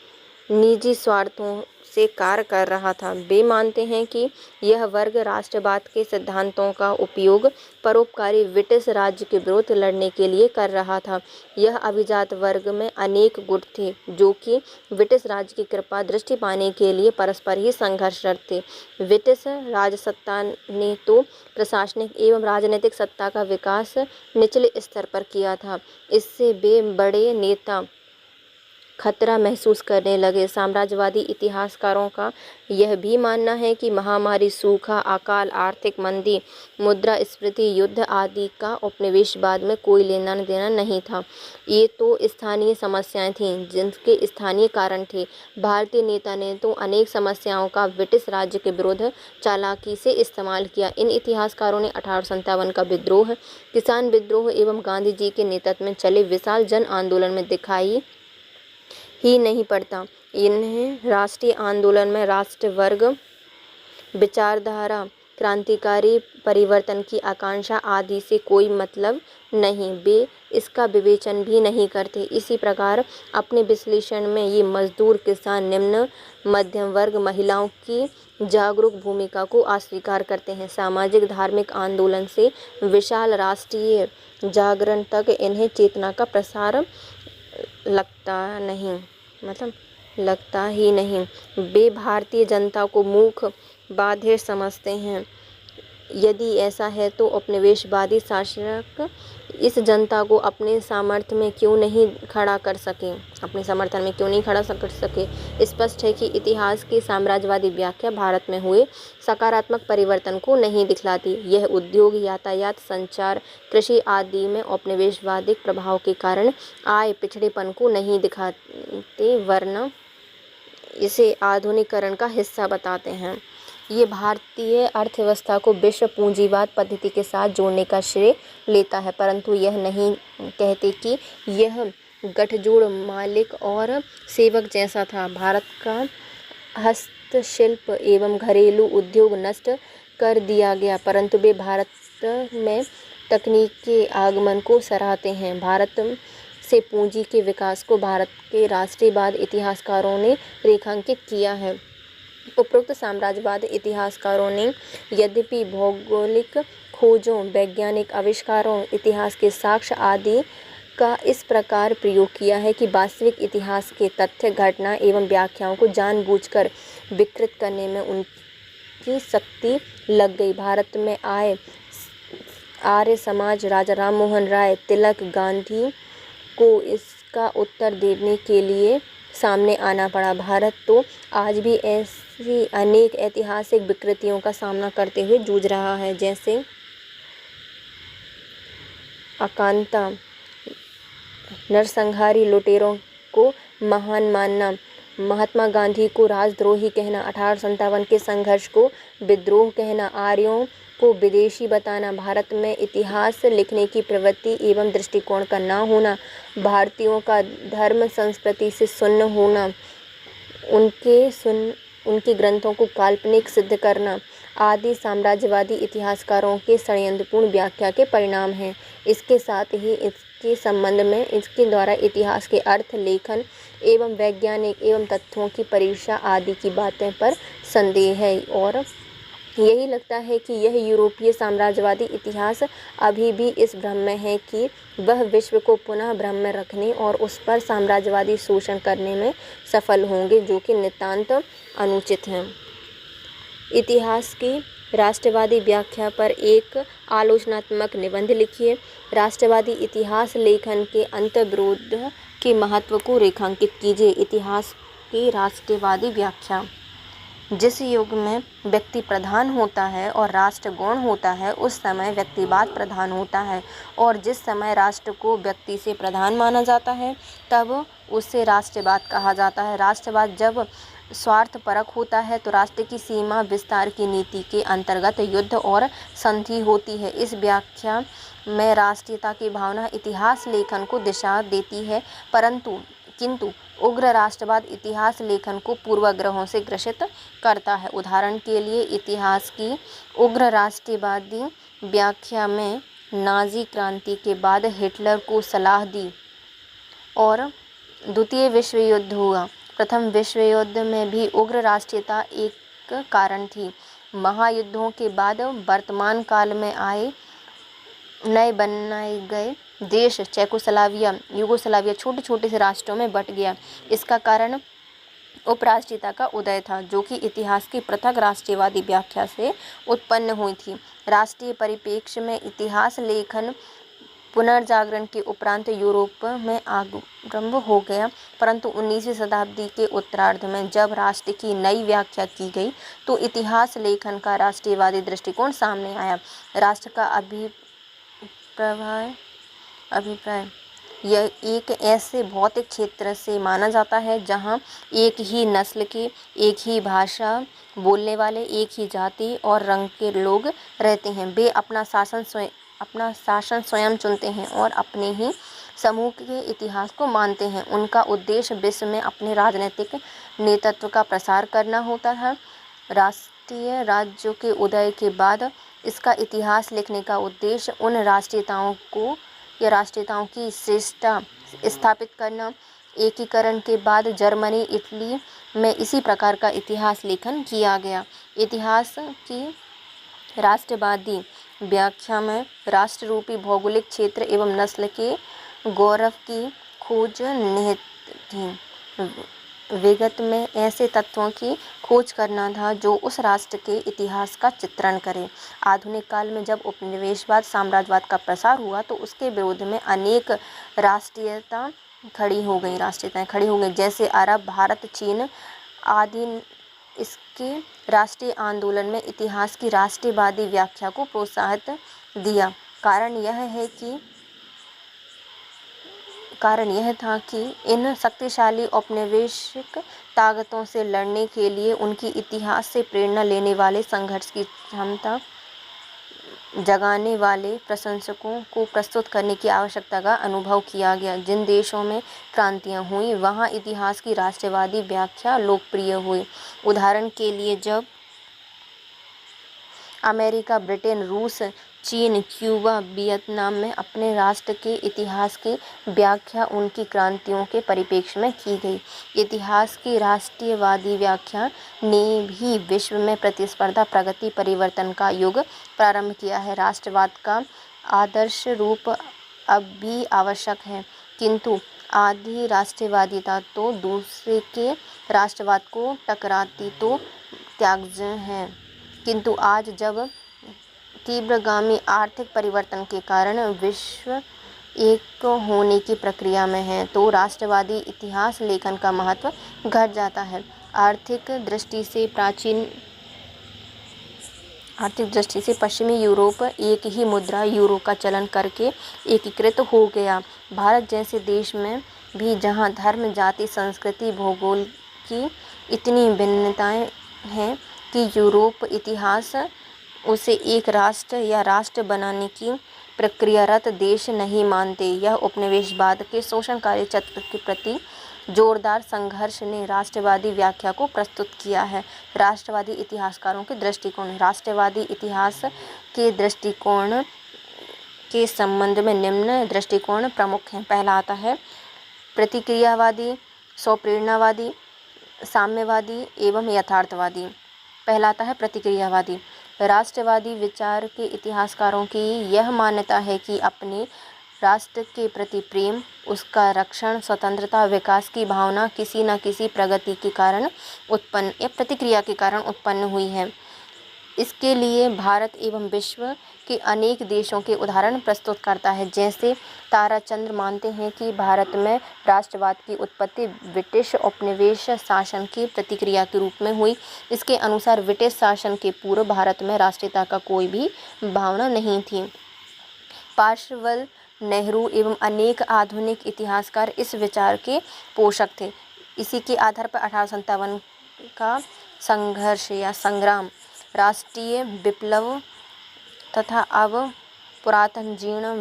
निजी स्वार्थों से कार्य कर रहा था। वे मानते हैं कि यह वर्ग राष्ट्रवाद के सिद्धांतों का उपयोग परोपकारी ब्रिटिश राज्य के विरुद्ध लड़ने के लिए कर रहा था। यह अभिजात वर्ग में अनेक गुट थे, जो कि ब्रिटिश राज्य की कृपा दृष्टि पाने के लिए परस्पर ही संघर्षरत थे। ब्रिटिश राजसत्ता ने तो प्रशासनिक एवं राजनीतिक सत्ता का विकास निचले स्तर पर किया था। इससे वे बड़े नेता खतरा महसूस करने लगे। साम्राज्यवादी इतिहासकारों का यह भी मानना है कि महामारी, सूखा, अकाल, आर्थिक मंदी, मुद्रास्फीति, युद्ध आदि का उपनिवेशवाद में कोई लेना देना नहीं था। ये तो स्थानीय समस्याएं थीं, जिनके स्थानीय कारण थे। भारतीय नेता ने तो अनेक समस्याओं का ब्रिटिश राज्य के विरुद्ध चालाकी से इस्तेमाल किया। इन इतिहासकारों ने 1857 का विद्रोह, किसान विद्रोह एवं गांधी जी के नेतृत्व में चले विशाल जन आंदोलन में दिखाई ही नहीं पड़ता। इन्हें राष्ट्रीय आंदोलन में राष्ट्र वर्ग, विचारधारा, क्रांतिकारी परिवर्तन की आकांक्षा आदि से कोई मतलब नहीं। वे इसका विवेचन भी नहीं करते। इसी प्रकार अपने विश्लेषण में ये मजदूर, किसान, निम्न मध्यम वर्ग, महिलाओं की जागरूक भूमिका को अस्वीकार करते हैं। सामाजिक धार्मिक आंदोलन से विशाल राष्ट्रीय जागरण तक इन्हें चेतना का प्रसार लगता ही नहीं। वे भारतीय जनता को मूर्ख, बाधिर समझते हैं। यदि ऐसा है तो उपनिवेशवादी शासक इस जनता को अपने समर्थन में क्यों नहीं खड़ा कर सके। स्पष्ट है कि इतिहास की साम्राज्यवादी व्याख्या भारत में हुए सकारात्मक परिवर्तन को नहीं दिखलाती। यह उद्योग, यातायात, संचार, कृषि आदि में उपनिवेशवादी प्रभाव के कारण आए पिछड़ेपन को नहीं दिखाते, वरना इसे आधुनिकीकरण का हिस्सा बताते हैं। ये भारतीय अर्थव्यवस्था को विश्व पूंजीवाद पद्धति के साथ जोड़ने का श्रेय लेता है, परंतु यह नहीं कहते कि यह गठजोड़ मालिक और सेवक जैसा था। भारत का हस्तशिल्प एवं घरेलू उद्योग नष्ट कर दिया गया, परंतु वे भारत में तकनीक के आगमन को सराहते हैं। भारत से पूंजी के विकास को भारत के राष्ट्रीयवाद इतिहासकारों ने रेखांकित किया है। उपरोक्त साम्राज्यवाद इतिहासकारों ने यद्यपि भौगोलिक खोजों, वैज्ञानिक आविष्कारों, इतिहास के साक्ष्य आदि का इस प्रकार प्रयोग किया है कि वास्तविक इतिहास के तथ्य, घटना एवं व्याख्याओं को जानबूझकर विकृत करने में उनकी शक्ति लग गई। भारत में आर्य समाज, राजा राममोहन राय, तिलक, गांधी को इसका उत्तर देने के लिए सामने आना पड़ा। भारत तो आज भी ऐसी अनेक ऐतिहासिक विकृतियों का सामना करते हुए जूझ रहा है, जैसे आकांता, नरसंहारी लुटेरों को महान मानना, महात्मा गांधी को राजद्रोही कहना, 1857 के संघर्ष को विद्रोह कहना, आर्यों को विदेशी बताना, भारत में इतिहास लिखने की प्रवृत्ति एवं दृष्टिकोण का न होना, भारतीयों का धर्म संस्कृति से शून्य होना, उनके ग्रंथों को काल्पनिक सिद्ध करना आदि साम्राज्यवादी इतिहासकारों के षड्यंत्रपूर्ण व्याख्या के परिणाम हैं। इसके साथ ही इसके संबंध में इसके द्वारा इतिहास के अर्थ, लेखन एवं वैज्ञानिक एवं तथ्यों की परीक्षा आदि की बातें पर संदेह है और यही लगता है कि यह यूरोपीय साम्राज्यवादी इतिहास अभी भी इस भ्रम में है कि वह विश्व को पुनः भ्रम में रखने और उस पर साम्राज्यवादी शोषण करने में सफल होंगे, जो कि नितांत अनुचित है। इतिहास की राष्ट्रवादी व्याख्या पर एक आलोचनात्मक निबंध लिखिए। राष्ट्रवादी इतिहास लेखन के अंतर्विरोध के महत्व को रेखांकित कीजिए। इतिहास की राष्ट्रवादी व्याख्या। जिस युग में व्यक्ति प्रधान होता है और राष्ट्र गौण होता है, उस समय व्यक्तिवाद प्रधान होता है, और जिस समय राष्ट्र को व्यक्ति से प्रधान माना जाता है तब उसे राष्ट्रवाद कहा जाता है। राष्ट्रवाद जब स्वार्थपरक होता है तो राष्ट्र की सीमा विस्तार की नीति के अंतर्गत युद्ध और संधि होती है। इस व्याख्या में राष्ट्रीयता की भावना इतिहास लेखन को दिशा देती है, किंतु उग्र राष्ट्रवाद इतिहास लेखन को पूर्वाग्रहों से ग्रसित करता है। उदाहरण के लिए, इतिहास की उग्र राष्ट्रवादी व्याख्या में नाजी क्रांति के बाद हिटलर को सलाह दी और द्वितीय विश्व युद्ध हुआ। प्रथम विश्व युद्ध में भी उग्र राष्ट्रीयता एक कारण थी। महायुद्धों के बाद वर्तमान काल में आए नए बनाए गए देश यूगोस्लाविया छोटे छोटे से राष्ट्रों में बट गया। इसका कारण उपराष्ट्रीयता का उदय था, जो कि इतिहास की पृथक राष्ट्रीयवादी व्याख्या से उत्पन्न हुई थी। राष्ट्रीय परिप्रेक्ष्य में इतिहास लेखन पुनर्जागरण के उपरांत यूरोप में आरंभ हो गया, परंतु 19वीं शताब्दी के उत्तरार्ध में जब राष्ट्र की नई व्याख्या की गई तो इतिहास लेखन का राष्ट्रीयवादी दृष्टिकोण सामने आया। राष्ट्र का अभिप्राय यह एक ऐसे भौतिक क्षेत्र से माना जाता है जहां एक ही नस्ल के, एक ही भाषा बोलने वाले, एक ही जाति और रंग के लोग रहते हैं। वे अपना शासन स्वयं चुनते हैं और अपने ही समूह के इतिहास को मानते हैं। उनका उद्देश्य विश्व में अपने राजनीतिक नेतृत्व का प्रसार करना होता है। राष्ट्रीय राज्यों के उदय के बाद इसका इतिहास लिखने का उद्देश्य उन राष्ट्रीयताओं की श्रेष्ठता स्थापित करना। एकीकरण के बाद जर्मनी, इटली में इसी प्रकार का इतिहास लेखन किया गया। इतिहास की राष्ट्रवादी व्याख्या में राष्ट्र रूपी भौगोलिक क्षेत्र एवं नस्ल के गौरव की खोज निहित थी। विगत में ऐसे तत्वों की खोज करना था जो उस राष्ट्र के इतिहास का चित्रण करें। आधुनिक काल में जब उपनिवेशवाद साम्राज्यवाद का प्रसार हुआ तो उसके विरोध में अनेक राष्ट्रीयताएं खड़ी हो गई, जैसे अरब, भारत, चीन आदि। इसके राष्ट्रीय आंदोलन में इतिहास की राष्ट्रवादी व्याख्या को प्रोत्साहन दिया। कारण यह था कि इन शक्तिशाली औपनिवेशिक ताकतों से लड़ने के लिए उनकी इतिहास से प्रेरणा लेने वाले, संघर्ष की क्षमता जगाने वाले प्रशंसकों को प्रस्तुत करने की आवश्यकता का अनुभव किया गया। जिन देशों में क्रांतियां हुई वहां इतिहास की राष्ट्रवादी व्याख्या लोकप्रिय हुई। उदाहरण के लिए, जब अमेरिका, ब्रिटेन, रूस, चीन, क्यूबा, वियतनाम में अपने राष्ट्र के इतिहास की व्याख्या उनकी क्रांतियों के परिप्रेक्ष्य में की गई। इतिहास की राष्ट्रीयवादी व्याख्या ने भी विश्व में प्रतिस्पर्धा, प्रगति, परिवर्तन का युग प्रारंभ किया है। राष्ट्रवाद का आदर्श रूप अब भी आवश्यक है, किंतु आधी राष्ट्रवादिता तो दूसरे के राष्ट्रवाद को टकराती तो त्याज्य है। किंतु आज जब तीव्रगामी आर्थिक परिवर्तन के कारण विश्व एक होने की प्रक्रिया में है तो राष्ट्रवादी इतिहास लेखन का महत्व घट जाता है। आर्थिक दृष्टि से पश्चिमी यूरोप एक ही मुद्रा यूरो का चलन करके एकीकृत हो गया। भारत जैसे देश में भी जहां धर्म, जाति, संस्कृति, भूगोल की इतनी भिन्नताएं हैं कि यूरोप इतिहास उसे एक राष्ट्र या राष्ट्र बनाने की प्रक्रियारत देश नहीं मानते। यह उपनिवेशवाद के शोषणकारी चक्र के प्रति जोरदार संघर्ष ने राष्ट्रवादी व्याख्या को प्रस्तुत किया है। राष्ट्रवादी इतिहासकारों के दृष्टिकोण। राष्ट्रवादी इतिहास के दृष्टिकोण के संबंध में निम्न दृष्टिकोण प्रमुख हैं। पहला आता है प्रतिक्रियावादी स्वप्रेरणावादी, साम्यवादी एवं यथार्थवादी। पहला आता है प्रतिक्रियावादी। राष्ट्रवादी विचार के इतिहासकारों की यह मान्यता है कि अपने राष्ट्र के प्रति प्रेम, उसका रक्षण, स्वतंत्रता, विकास की भावना किसी न किसी प्रगति के कारण उत्पन्न या प्रतिक्रिया के कारण उत्पन्न हुई है। इसके लिए भारत एवं विश्व के अनेक देशों के उदाहरण प्रस्तुत करता है। जैसे ताराचंद्र मानते हैं कि भारत में राष्ट्रवाद की उत्पत्ति ब्रिटिश उपनिवेश शासन की प्रतिक्रिया के रूप में हुई। इसके अनुसार ब्रिटिश शासन के पूर्व भारत में राष्ट्रीयता का कोई भी भावना नहीं थी। पार्शवल, नेहरू एवं अनेक आधुनिक इतिहासकार इस विचार के पोषक थे। इसी के आधार पर 1857 का संघर्ष या संग्राम, राष्ट्रीय विप्लव तथा अब पुरातन जीर्ण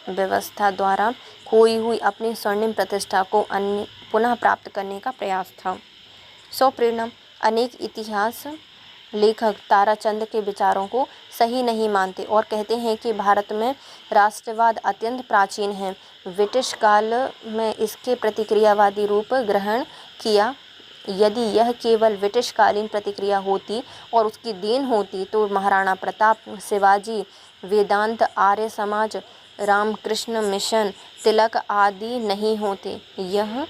व्यवस्था द्वारा खोई हुई अपनी स्वर्णिम प्रतिष्ठा को पुनः प्राप्त करने का प्रयास था। स्वप्रेरणा। अनेक इतिहास लेखक ताराचंद के विचारों को सही नहीं मानते और कहते हैं कि भारत में राष्ट्रवाद अत्यंत प्राचीन है। ब्रिटिश काल में इसके प्रतिक्रियावादी रूप ग्रहण किया। यदि यह केवल ब्रिटिशकालीन प्रतिक्रिया होती और उसकी देन होती तो महाराणा प्रताप, शिवाजी, वेदांत, आर्य समाज, रामकृष्ण मिशन, तिलक आदि नहीं होते। यह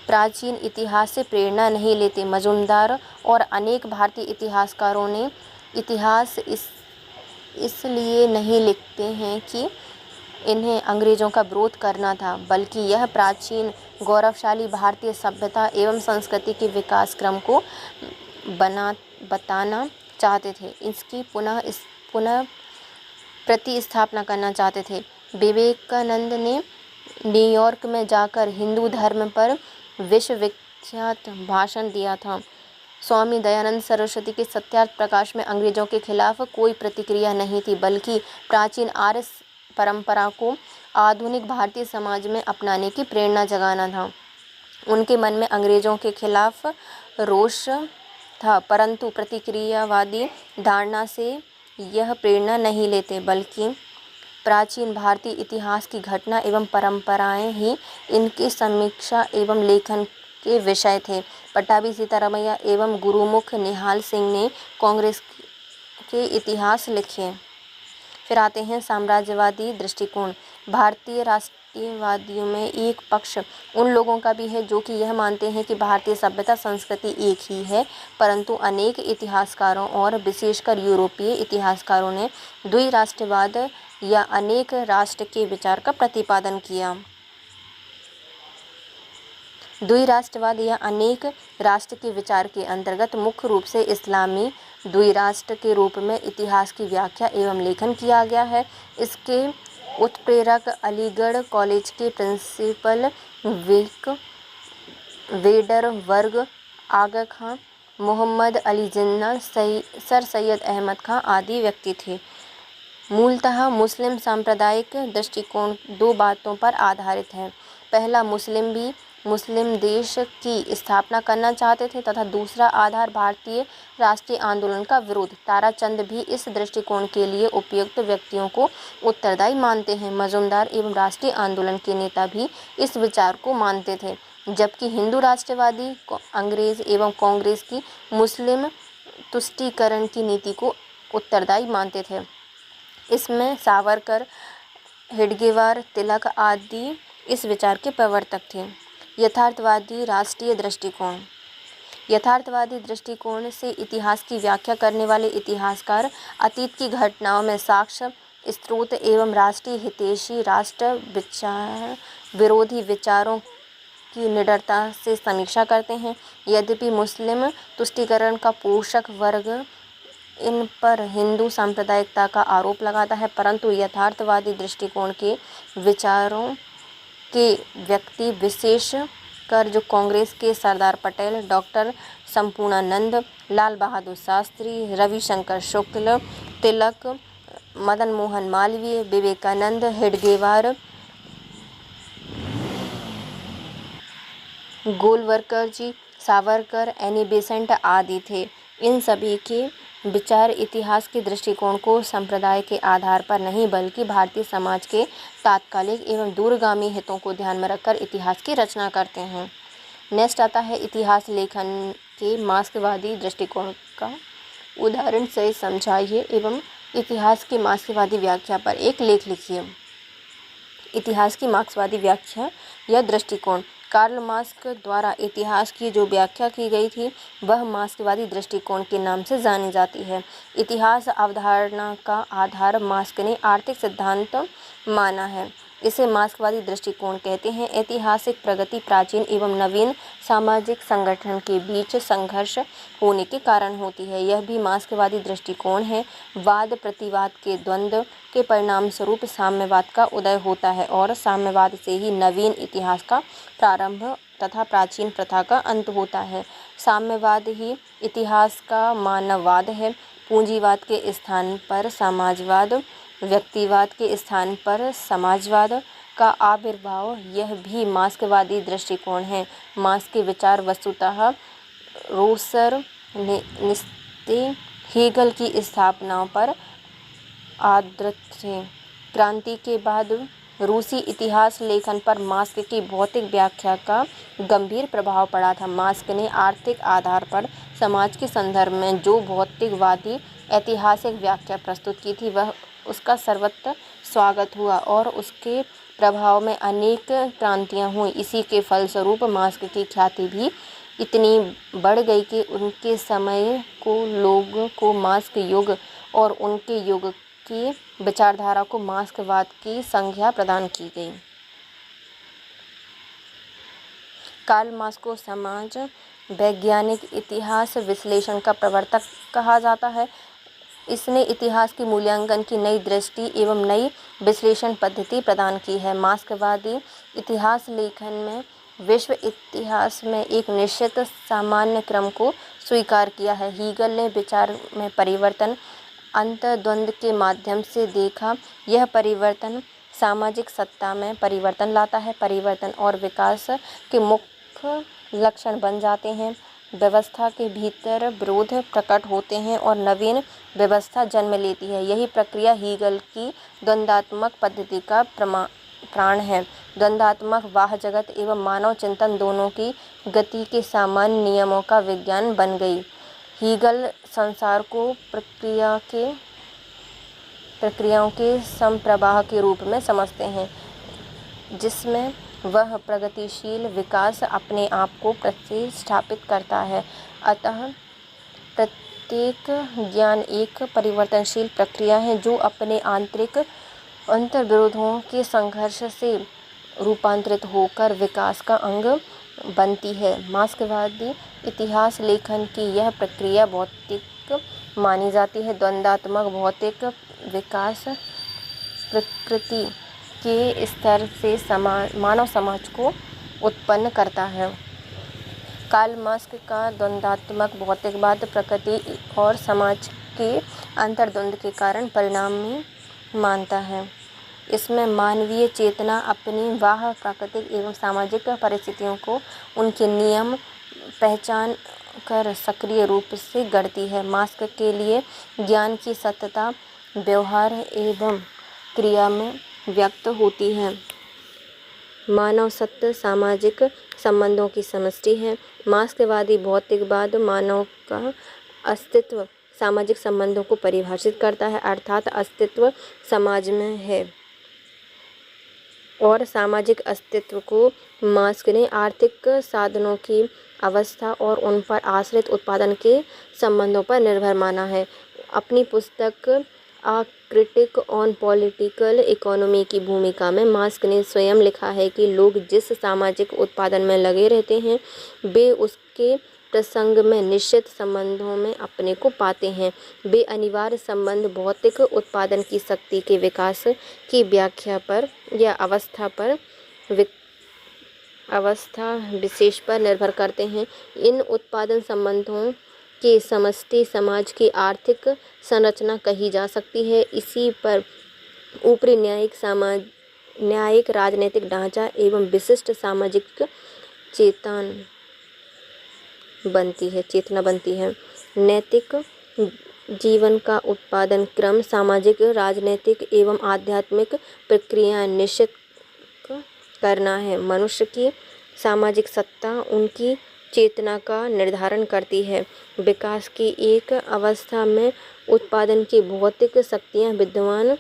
प्राचीन इतिहास से प्रेरणा नहीं लेते। मजुमदार और अनेक भारतीय इतिहासकारों ने इतिहास इसलिए नहीं लिखते हैं कि इन्हें अंग्रेज़ों का विरोध करना था, बल्कि यह प्राचीन गौरवशाली भारतीय सभ्यता एवं संस्कृति के विकास क्रम को बताना चाहते थे। इसकी पुनः प्रतिस्थापना करना चाहते थे। विवेकानंद ने न्यूयॉर्क में जाकर हिंदू धर्म पर विश्वविख्यात भाषण दिया था। स्वामी दयानंद सरस्वती के सत्यार्थ प्रकाश में अंग्रेज़ों के खिलाफ कोई प्रतिक्रिया नहीं थी, बल्कि प्राचीन आर्य परंपरा को आधुनिक भारतीय समाज में अपनाने की प्रेरणा जगाना था। उनके मन में अंग्रेज़ों के खिलाफ रोष था, परंतु प्रतिक्रियावादी धारणा से यह प्रेरणा नहीं लेते, बल्कि प्राचीन भारतीय इतिहास की घटना एवं परंपराएं ही इनकी समीक्षा एवं लेखन के विषय थे। पट्टाभी सीतारामैया एवं गुरुमुख निहाल सिंह ने कांग्रेस के इतिहास लिखे। फिर आते हैं साम्राज्यवादी दृष्टिकोण। भारतीय राष्ट्रीयवादियों में एक पक्ष उन लोगों का भी है जो कि यह मानते हैं कि भारतीय सभ्यता संस्कृति एक ही है, परंतु अनेक इतिहासकारों और विशेषकर यूरोपीय इतिहासकारों ने द्विराष्ट्रवाद या अनेक राष्ट्र के विचार का प्रतिपादन किया। द्विराष्ट्रवाद या अनेक राष्ट्र के विचार के अंतर्गत मुख्य रूप से इस्लामी द्विराष्ट्र के रूप में इतिहास की व्याख्या एवं लेखन किया गया है। इसके उत्प्रेरक अलीगढ़ कॉलेज के प्रिंसिपल विक वेडर वर्ग, आगा खां, मोहम्मद अली जिन्ना, सर सैयद अहमद खां आदि व्यक्ति थे। मूलतः मुस्लिम सांप्रदायिक दृष्टिकोण दो बातों पर आधारित है। पहला, मुस्लिम देश की स्थापना करना चाहते थे तथा दूसरा आधार भारतीय राष्ट्रीय आंदोलन का विरोध। ताराचंद भी इस दृष्टिकोण के लिए उपयुक्त व्यक्तियों को उत्तरदायी मानते हैं। मजुमदार एवं राष्ट्रीय आंदोलन के नेता भी इस विचार को मानते थे, जबकि हिंदू राष्ट्रवादी अंग्रेज एवं कांग्रेस की मुस्लिम तुष्टीकरण की नीति को उत्तरदायी मानते थे। इसमें सावरकर, हेडगेवार, तिलक आदि इस विचार के प्रवर्तक थे। यथार्थवादी राष्ट्रीय दृष्टिकोण। यथार्थवादी दृष्टिकोण से इतिहास की व्याख्या करने वाले इतिहासकार अतीत की घटनाओं में साक्ष्य, स्रोत एवं राष्ट्रीय हितैषी राष्ट्र विचार विरोधी विचारों की निडरता से समीक्षा करते हैं। यद्यपि मुस्लिम तुष्टीकरण का पोषक वर्ग इन पर हिंदू सांप्रदायिकता का आरोप लगाता है, परंतु यथार्थवादी दृष्टिकोण के विचारों के व्यक्ति विशेष कर जो कांग्रेस के सरदार पटेल, डॉक्टर संपूर्णानंद, लाल बहादुर शास्त्री, रविशंकर शुक्ल, तिलक, मदन मोहन मालवीय, विवेकानंद, हेडगेवार, गोलवरकर जी, सावरकर, एनी बेसेंट आदि थे। इन सभी के विचार इतिहास के दृष्टिकोण को संप्रदाय के आधार पर नहीं बल्कि भारतीय समाज के तात्कालिक एवं दूरगामी हितों को ध्यान में रखकर इतिहास की रचना करते हैं। नेक्स्ट आता है इतिहास लेखन के मार्क्सवादी दृष्टिकोण का उदाहरण से समझाइए एवं इतिहास की मार्क्सवादी व्याख्या पर एक लेख लिखिए। इतिहास की मार्क्सवादी व्याख्या या दृष्टिकोण। कार्ल मार्क्स द्वारा इतिहास की जो व्याख्या की गई थी वह मार्क्सवादी दृष्टिकोण के नाम से जानी जाती है। इतिहास अवधारणा का आधार मार्क्स ने आर्थिक सिद्धांत माना है। इसे मार्क्सवादी दृष्टिकोण कहते हैं। ऐतिहासिक प्रगति प्राचीन एवं नवीन सामाजिक संगठन के बीच संघर्ष होने के कारण होती है। यह भी मार्क्सवादी दृष्टिकोण है। वाद प्रतिवाद के द्वंद्व के परिणाम स्वरूप साम्यवाद का उदय होता है और साम्यवाद से ही नवीन इतिहास का प्रारंभ तथा प्राचीन प्रथा का अंत होता है। साम्यवाद ही इतिहास का मानववाद है। पूंजीवाद के स्थान पर समाजवाद, व्यक्तिवाद के स्थान पर समाजवाद का आविर्भाव यह भी मार्क्सवादी दृष्टिकोण है। मार्क्स के विचार वस्तुतः रोसर निस्ते हेगल की स्थापना पर आधारित थे। क्रांति के बाद रूसी इतिहास लेखन पर मार्क्स की भौतिक व्याख्या का गंभीर प्रभाव पड़ा था। मार्क्स ने आर्थिक आधार पर समाज के संदर्भ में जो भौतिकवादी ऐतिहासिक व्याख्या प्रस्तुत की थी वह उसका सर्वत्र स्वागत हुआ और उसके प्रभाव में अनेक क्रांतियां हुई। इसी के फलस्वरूप मार्क्स की ख्याति भी इतनी बढ़ गई कि उनके समय को लोगों को मार्क्स युग और उनके युग की विचारधारा को मार्क्सवाद की संज्ञा प्रदान की गई। कार्ल मार्क्स को समाज वैज्ञानिक इतिहास विश्लेषण का प्रवर्तक कहा जाता है। इसने इतिहास के मूल्यांकन की नई दृष्टि एवं नई विश्लेषण पद्धति प्रदान की है। मार्क्सवादी इतिहास लेखन में विश्व इतिहास में एक निश्चित सामान्य क्रम को स्वीकार किया है। हीगल ने विचार में परिवर्तन अंतर्द्वंद के माध्यम से देखा। यह परिवर्तन सामाजिक सत्ता में परिवर्तन लाता है। परिवर्तन और विकास के मुख्य लक्षण बन जाते हैं। व्यवस्था के भीतर विरोध प्रकट होते हैं और नवीन व्यवस्था जन्म लेती है। यही प्रक्रिया हीगल की द्वंद्वात्मक पद्धति का प्राण है। द्वंद्वात्मक बाह्य जगत एवं मानव चिंतन दोनों की गति के सामान्य नियमों का विज्ञान बन गई। हीगल संसार को प्रक्रियाओं के समप्रवाह के रूप में समझते हैं जिसमें वह प्रगतिशील विकास अपने आप को प्रतिस्थापित करता है। अतः प्रत्येक ज्ञान एक परिवर्तनशील प्रक्रिया है जो अपने आंतरिक अंतर्विरोधों के संघर्ष से रूपांतरित होकर विकास का अंग बनती है। मार्क्सवादी इतिहास लेखन की यह प्रक्रिया भौतिक मानी जाती है। द्वंद्वात्मक भौतिक विकास प्रकृति के स्तर से मानव समाज को उत्पन्न करता है। कार्ल मार्क्स का द्वंद्वात्मक भौतिकवाद प्रकृति और समाज के अंतर्द्वंद के कारण परिणामी मानता है। इसमें मानवीय चेतना अपनी बाह्य प्राकृतिक एवं सामाजिक परिस्थितियों को उनके नियम पहचान कर सक्रिय रूप से गढ़ती है। मार्क्स के लिए ज्ञान की सत्यता व्यवहार एवं क्रिया में व्यक्त होती है। मानव सत्य सामाजिक संबंधों की समष्टि है। मार्क्सवादी भौतिकवाद मानव का अस्तित्व सामाजिक संबंधों को परिभाषित करता है, अर्थात अस्तित्व समाज में है और सामाजिक अस्तित्व को मार्क्स ने आर्थिक साधनों की अवस्था और उन पर आश्रित उत्पादन के संबंधों पर निर्भर माना है। अपनी पुस्तक अ क्रिटिक ऑन पॉलिटिकल इकोनॉमी की भूमिका में मार्क्स ने स्वयं लिखा है कि लोग जिस सामाजिक उत्पादन में लगे रहते हैं वे उसके प्रसंग में निश्चित संबंधों में अपने को पाते हैं। वे अनिवार्य संबंध भौतिक उत्पादन की शक्ति के विकास की व्याख्या पर या अवस्था विशेष पर निर्भर करते हैं। इन उत्पादन संबंधों के समष्टि समाज की आर्थिक संरचना कही जा सकती है। इसी पर ऊपरी न्यायिक राजनीतिक ढांचा एवं विशिष्ट सामाजिक चेतना बनती है। नैतिक जीवन का उत्पादन क्रम सामाजिक राजनीतिक एवं आध्यात्मिक प्रक्रियाएं निश्चित करना है। मनुष्य की सामाजिक सत्ता उनकी चेतना का निर्धारण करती है। विकास की एक अवस्था में उत्पादन की भौतिक शक्तियाँ विद्यमान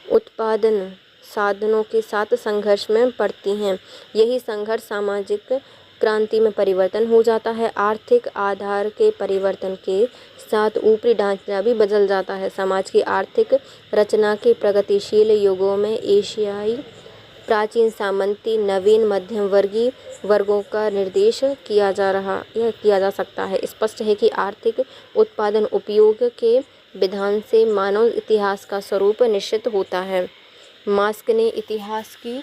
उत्पादन साधनों के साथ संघर्ष में पड़ती हैं। यही संघर्ष सामाजिक क्रांति में परिवर्तन हो जाता है। आर्थिक आधार के परिवर्तन के साथ ऊपरी ढांचा भी बदल जाता है। समाज की आर्थिक रचना के प्रगतिशील युगों में एशियाई प्राचीन सामंती नवीन मध्यम वर्गीय वर्गों का निर्देश किया जा सकता है। स्पष्ट है कि आर्थिक उत्पादन उपयोग के विधान से मानव इतिहास का स्वरूप निश्चित होता है। मार्क्स ने इतिहास की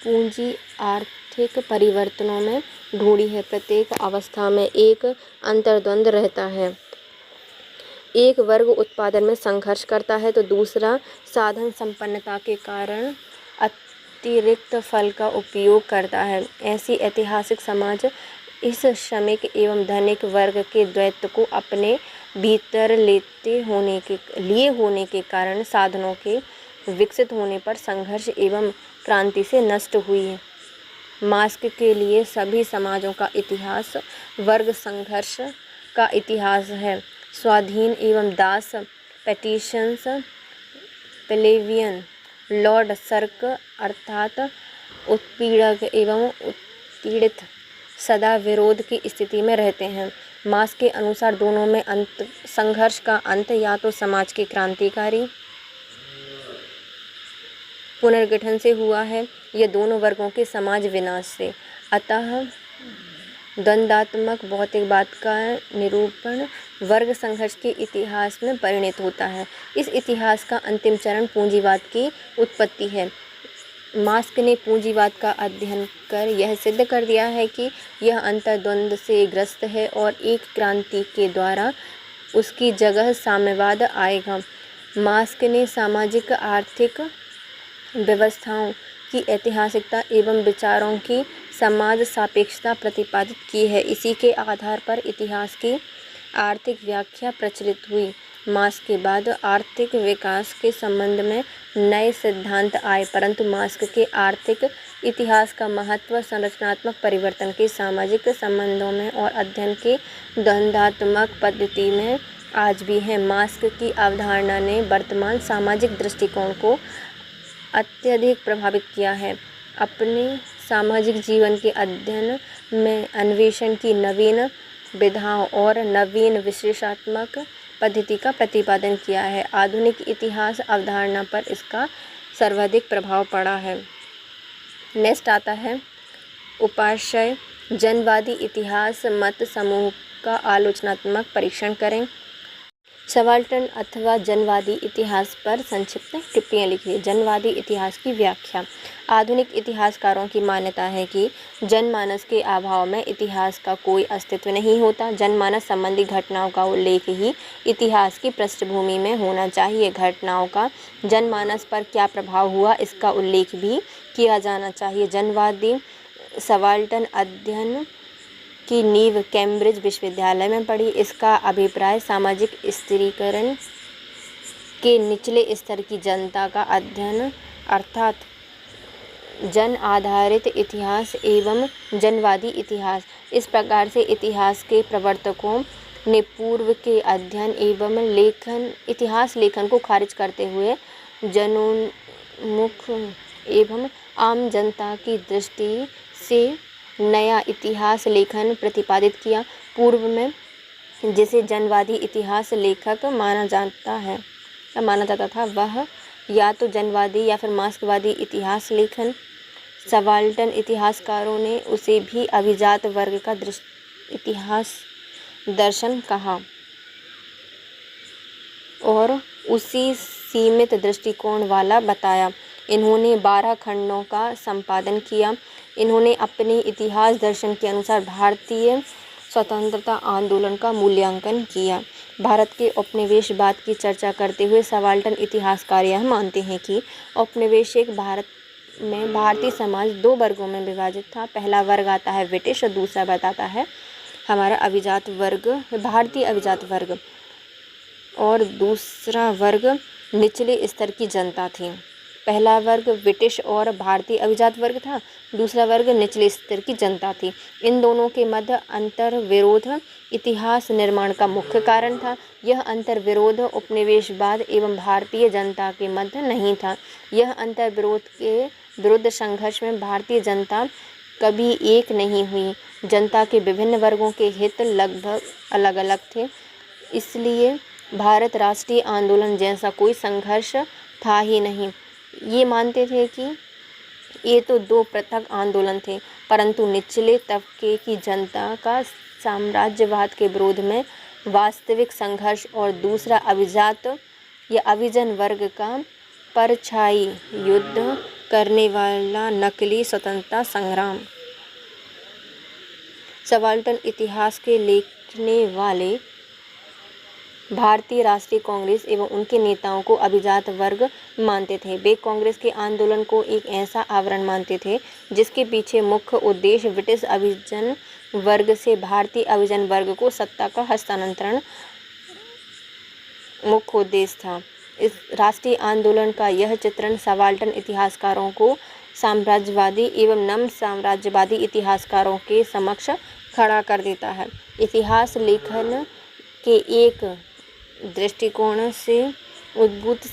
पूंजी आर्थिक परिवर्तनों में ढूंढी है। प्रत्येक अवस्था में एक अंतर्द्वंद रहता है। एक वर्ग उत्पादन में संघर्ष करता है तो दूसरा साधन संपन्नता के कारण अतिरिक्त फल का उपयोग करता है। ऐसी ऐतिहासिक समाज इस श्रमिक एवं धनिक वर्ग के द्वैत को अपने भीतर लिए होने के कारण साधनों के विकसित होने पर संघर्ष एवं क्रांति से नष्ट हुई है। मार्क्स के लिए सभी समाजों का इतिहास वर्ग संघर्ष का इतिहास है। स्वाधीन एवं दास, पेटिशंस, प्लेबियन, लॉर्ड सर्क अर्थात उत्पीड़क एवं उत्पीड़ित सदा विरोध की स्थिति में रहते हैं। मार्क्स के अनुसार दोनों में संघर्ष का अंत या तो समाज के क्रांतिकारी पुनर्गठन से हुआ है या दोनों वर्गों के समाज विनाश से। अतः द्वंद्वात्मक भौतिकवाद का निरूपण वर्ग संघर्ष के इतिहास में परिणत होता है। इस इतिहास का अंतिम चरण पूंजीवाद की उत्पत्ति है। मार्क्स ने पूंजीवाद का अध्ययन कर यह सिद्ध कर दिया है कि यह अंतर्द्वंद से ग्रस्त है और एक क्रांति के द्वारा उसकी जगह साम्यवाद आएगा। मार्क्स ने सामाजिक आर्थिक व्यवस्थाओं की ऐतिहासिकता एवं विचारों की समाज सापेक्षता प्रतिपादित की है। इसी के आधार पर इतिहास की आर्थिक व्याख्या प्रचलित हुई। मार्क्स के बाद आर्थिक विकास के संबंध में नए सिद्धांत आए, परंतु मार्क्स के आर्थिक इतिहास का महत्व संरचनात्मक परिवर्तन के सामाजिक संबंधों में और अध्ययन के द्वंद्वात्मक पद्धति में आज भी है। मार्क्स की अवधारणा ने वर्तमान सामाजिक दृष्टिकोण को अत्यधिक प्रभावित किया है। अपने सामाजिक जीवन के अध्ययन में अन्वेषण की नवीन विधाओं और नवीन विश्लेषणात्मक पद्धति का प्रतिपादन किया है। आधुनिक इतिहास अवधारणा पर इसका सर्वाधिक प्रभाव पड़ा है। नेक्स्ट आता है उपाशय जनवादी इतिहास मत समूह का आलोचनात्मक परीक्षण करें। सबाल्टर्न अथवा जनवादी इतिहास पर संक्षिप्त टिप्पणियाँ लिखिए। जनवादी इतिहास की व्याख्या। आधुनिक इतिहासकारों की मान्यता है कि जनमानस के अभाव में इतिहास का कोई अस्तित्व नहीं होता। जनमानस संबंधी घटनाओं का उल्लेख ही इतिहास की पृष्ठभूमि में होना चाहिए। घटनाओं का जनमानस पर क्या प्रभाव हुआ इसका उल्लेख भी किया जाना चाहिए। जनवादी सबाल्टर्न अध्ययन की नींव कैम्ब्रिज विश्वविद्यालय में पड़ी। इसका अभिप्राय सामाजिक स्थिरीकरण के निचले स्तर की जनता का अध्ययन अर्थात जन आधारित इतिहास एवं जनवादी इतिहास। इस प्रकार से इतिहास के प्रवर्तकों ने पूर्व के अध्ययन एवं इतिहास लेखन को खारिज करते हुए जनोन्मुख एवं आम जनता की दृष्टि से नया इतिहास लेखन प्रतिपादित किया। पूर्व में जिसे जनवादी इतिहास लेखक माना जाता था वह या तो जनवादी या फिर मार्क्सवादी इतिहास लेखन। सबाल्टर्न इतिहासकारों ने उसे भी अभिजात वर्ग का इतिहास दर्शन कहा और उसी सीमित दृष्टिकोण वाला बताया। इन्होंने 12 खंडों का संपादन किया। इन्होंने अपने इतिहास दर्शन के अनुसार भारतीय स्वतंत्रता आंदोलन का मूल्यांकन किया। भारत के उपनिवेशवाद की चर्चा करते हुए सबाल्टर्न इतिहासकार यह मानते हैं कि औपनिवेशिक भारत में भारतीय समाज 2 वर्गों में विभाजित था। पहला वर्ग आता है ब्रिटिश और दूसरा वर्ग आता है हमारा अभिजात वर्ग, भारतीय अभिजात वर्ग, और दूसरा वर्ग निचले स्तर की जनता थी। पहला वर्ग ब्रिटिश और भारतीय अभिजात वर्ग था, दूसरा वर्ग निचले स्तर की जनता थी। इन दोनों के मध्य अंतर्विरोध इतिहास निर्माण का मुख्य कारण था। यह अंतर्विरोध उपनिवेशवाद एवं भारतीय जनता के मध्य नहीं था। यह अंतर्विरोध के विरुद्ध संघर्ष में भारतीय जनता कभी एक नहीं हुई। जनता के विभिन्न वर्गों के हित लगभग अलग अलग थे, इसलिए भारत राष्ट्रीय आंदोलन जैसा कोई संघर्ष था ही नहीं। ये मानते थे कि ये तो दो पृथक आंदोलन थे, परंतु निचले तबके की जनता का साम्राज्यवाद के विरोध में वास्तविक संघर्ष और दूसरा अभिजात या अभिजन वर्ग का परछाई युद्ध करने वाला नकली स्वतंत्रता संग्राम। सबाल्टर्न इतिहास के लिखने वाले भारतीय राष्ट्रीय कांग्रेस एवं उनके नेताओं को अभिजात वर्ग मानते थे। वे कांग्रेस के आंदोलन को एक ऐसा आवरण मानते थे जिसके पीछे मुख्य उद्देश्य ब्रिटिश अभिजन वर्ग से भारतीय अभिजन वर्ग को सत्ता का हस्तांतरण मुख्य उद्देश्य था। इस राष्ट्रीय आंदोलन का यह चित्रण सबाल्टर्न इतिहासकारों को साम्राज्यवादी एवं नम साम्राज्यवादी इतिहासकारों के समक्ष खड़ा कर देता है। इतिहास लेखन के एक दृष्टिकोण से उद्भूत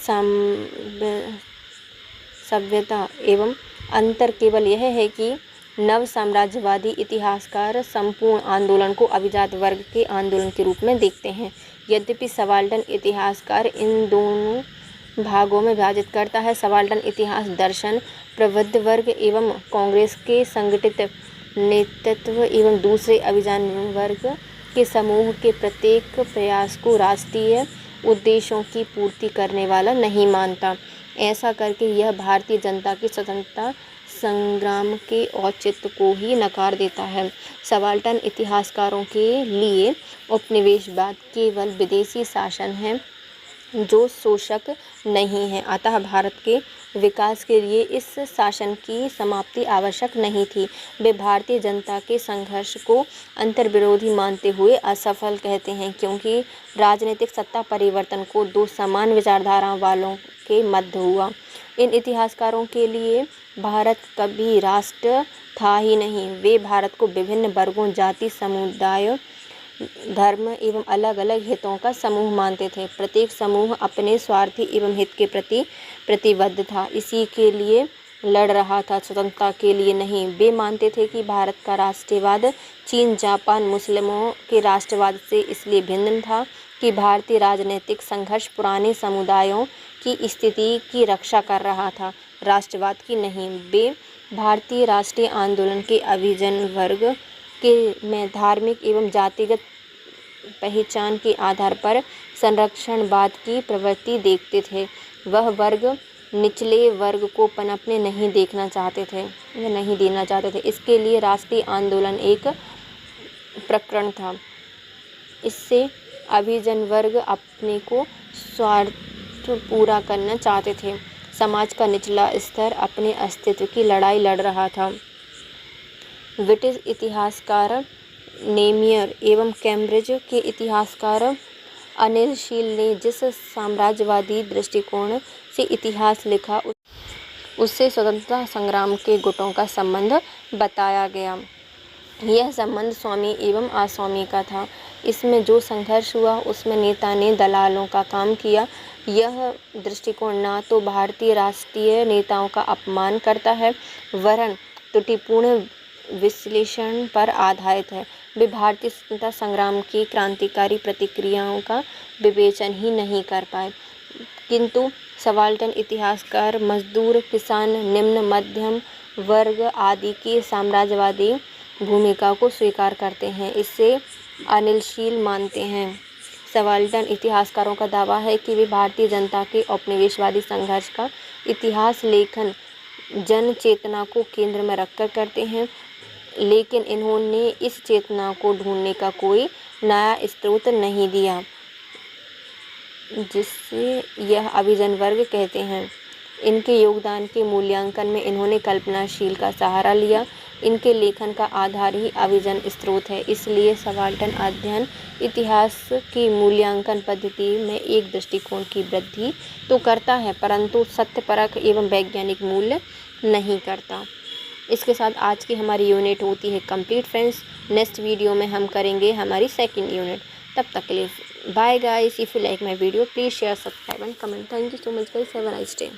सभ्यता एवं अंतर केवल यह है कि नव साम्राज्यवादी इतिहासकार संपूर्ण आंदोलन को अभिजात वर्ग के आंदोलन के रूप में देखते हैं। यद्यपि सबाल्टर्न इतिहासकार इन दोनों भागों में विभाजित करता है। सबाल्टर्न इतिहास दर्शन प्रबुद्ध वर्ग एवं कांग्रेस के संगठित नेतृत्व एवं दूसरे अभिजात वर्ग के समूह के प्रत्येक प्रयास को राष्ट्रीय उद्देश्यों की पूर्ति करने वाला नहीं मानता। ऐसा करके यह भारतीय जनता की स्वतंत्रता संग्राम के औचित्य को ही नकार देता है। सबाल्टर्न इतिहासकारों के लिए उपनिवेशवाद केवल विदेशी शासन है जो शोषक नहीं है, अतः भारत के विकास के लिए इस शासन की समाप्ति आवश्यक नहीं थी। वे भारतीय जनता के संघर्ष को अंतर्विरोधी मानते हुए असफल कहते हैं, क्योंकि राजनीतिक सत्ता परिवर्तन को दो समान विचारधारा वालों के मध्य हुआ। इन इतिहासकारों के लिए भारत कभी राष्ट्र था ही नहीं। वे भारत को विभिन्न वर्गों, जाति, समुदायों, धर्म एवं अलग अलग हितों का समूह मानते थे। प्रत्येक समूह अपने स्वार्थी एवं हित के प्रति प्रतिबद्ध था, इसी के लिए लड़ रहा था, स्वतंत्रता के लिए नहीं। वे मानते थे कि भारत का राष्ट्रवाद चीन, जापान, मुस्लिमों के राष्ट्रवाद से इसलिए भिन्न था कि भारतीय राजनीतिक संघर्ष पुराने समुदायों की स्थिति की रक्षा कर रहा था, राष्ट्रवाद की नहीं। वे भारतीय राष्ट्रीय आंदोलन के अभिजन वर्ग के में धार्मिक एवं जातिगत पहचान के आधार पर संरक्षणवाद की प्रवृत्ति देखते थे। वह वर्ग निचले वर्ग को पनपने नहीं देना चाहते थे। इसके लिए राष्ट्रीय आंदोलन एक प्रकरण था। इससे अभिजन वर्ग अपने को स्वार्थ पूरा करना चाहते थे। समाज का निचला स्तर अपने अस्तित्व की लड़ाई लड़ रहा था। ब्रिटिश इतिहासकार नेमियर एवं कैम्ब्रिज के इतिहासकार अनिल शील ने जिस साम्राज्यवादी दृष्टिकोण से इतिहास लिखा उससे स्वतंत्रता संग्राम के गुटों का संबंध बताया गया। यह संबंध स्वामी एवं अस्वामी का था। इसमें जो संघर्ष हुआ उसमें नेता ने दलालों का काम किया। यह दृष्टिकोण न तो भारतीय राष्ट्रीय नेताओं का अपमान करता है, वरन त्रुटिपूर्ण विश्लेषण पर आधारित है। वे भारतीय स्वतंत्रता संग्राम की क्रांतिकारी प्रतिक्रियाओं का विवेचन ही नहीं कर पाए। किंतु सबाल्टर्न इतिहासकार मजदूर, किसान, निम्न मध्यम वर्ग आदि की साम्राज्यवादी भूमिका को स्वीकार करते हैं। इससे अनिल शील मानते हैं। सबाल्टर्न इतिहासकारों का दावा है कि वे भारतीय जनता के औपनिवेशवादी संघर्ष का इतिहास लेखन जन चेतना को केंद्र में रखकर करते हैं, लेकिन इन्होंने इस चेतना को ढूंढने का कोई नया स्रोत नहीं दिया जिससे यह अभिजन वर्ग कहते हैं। इनके योगदान के मूल्यांकन में इन्होंने कल्पनाशील का सहारा लिया। इनके लेखन का आधार ही अभिजन स्रोत है। इसलिए सबाल्टर्न अध्ययन इतिहास की मूल्यांकन पद्धति में एक दृष्टिकोण की वृद्धि तो करता है, परंतु सत्यपरक एवं वैज्ञानिक मूल्य नहीं करता। इसके साथ आज की हमारी यूनिट होती है कंप्लीट फ्रेंड्स। नेक्स्ट वीडियो में हम करेंगे हमारी सेकंड यूनिट। तब तक के लिए bye guys. If you like my video please share, subscribe and comment. Thank you so much guys. Have a nice day.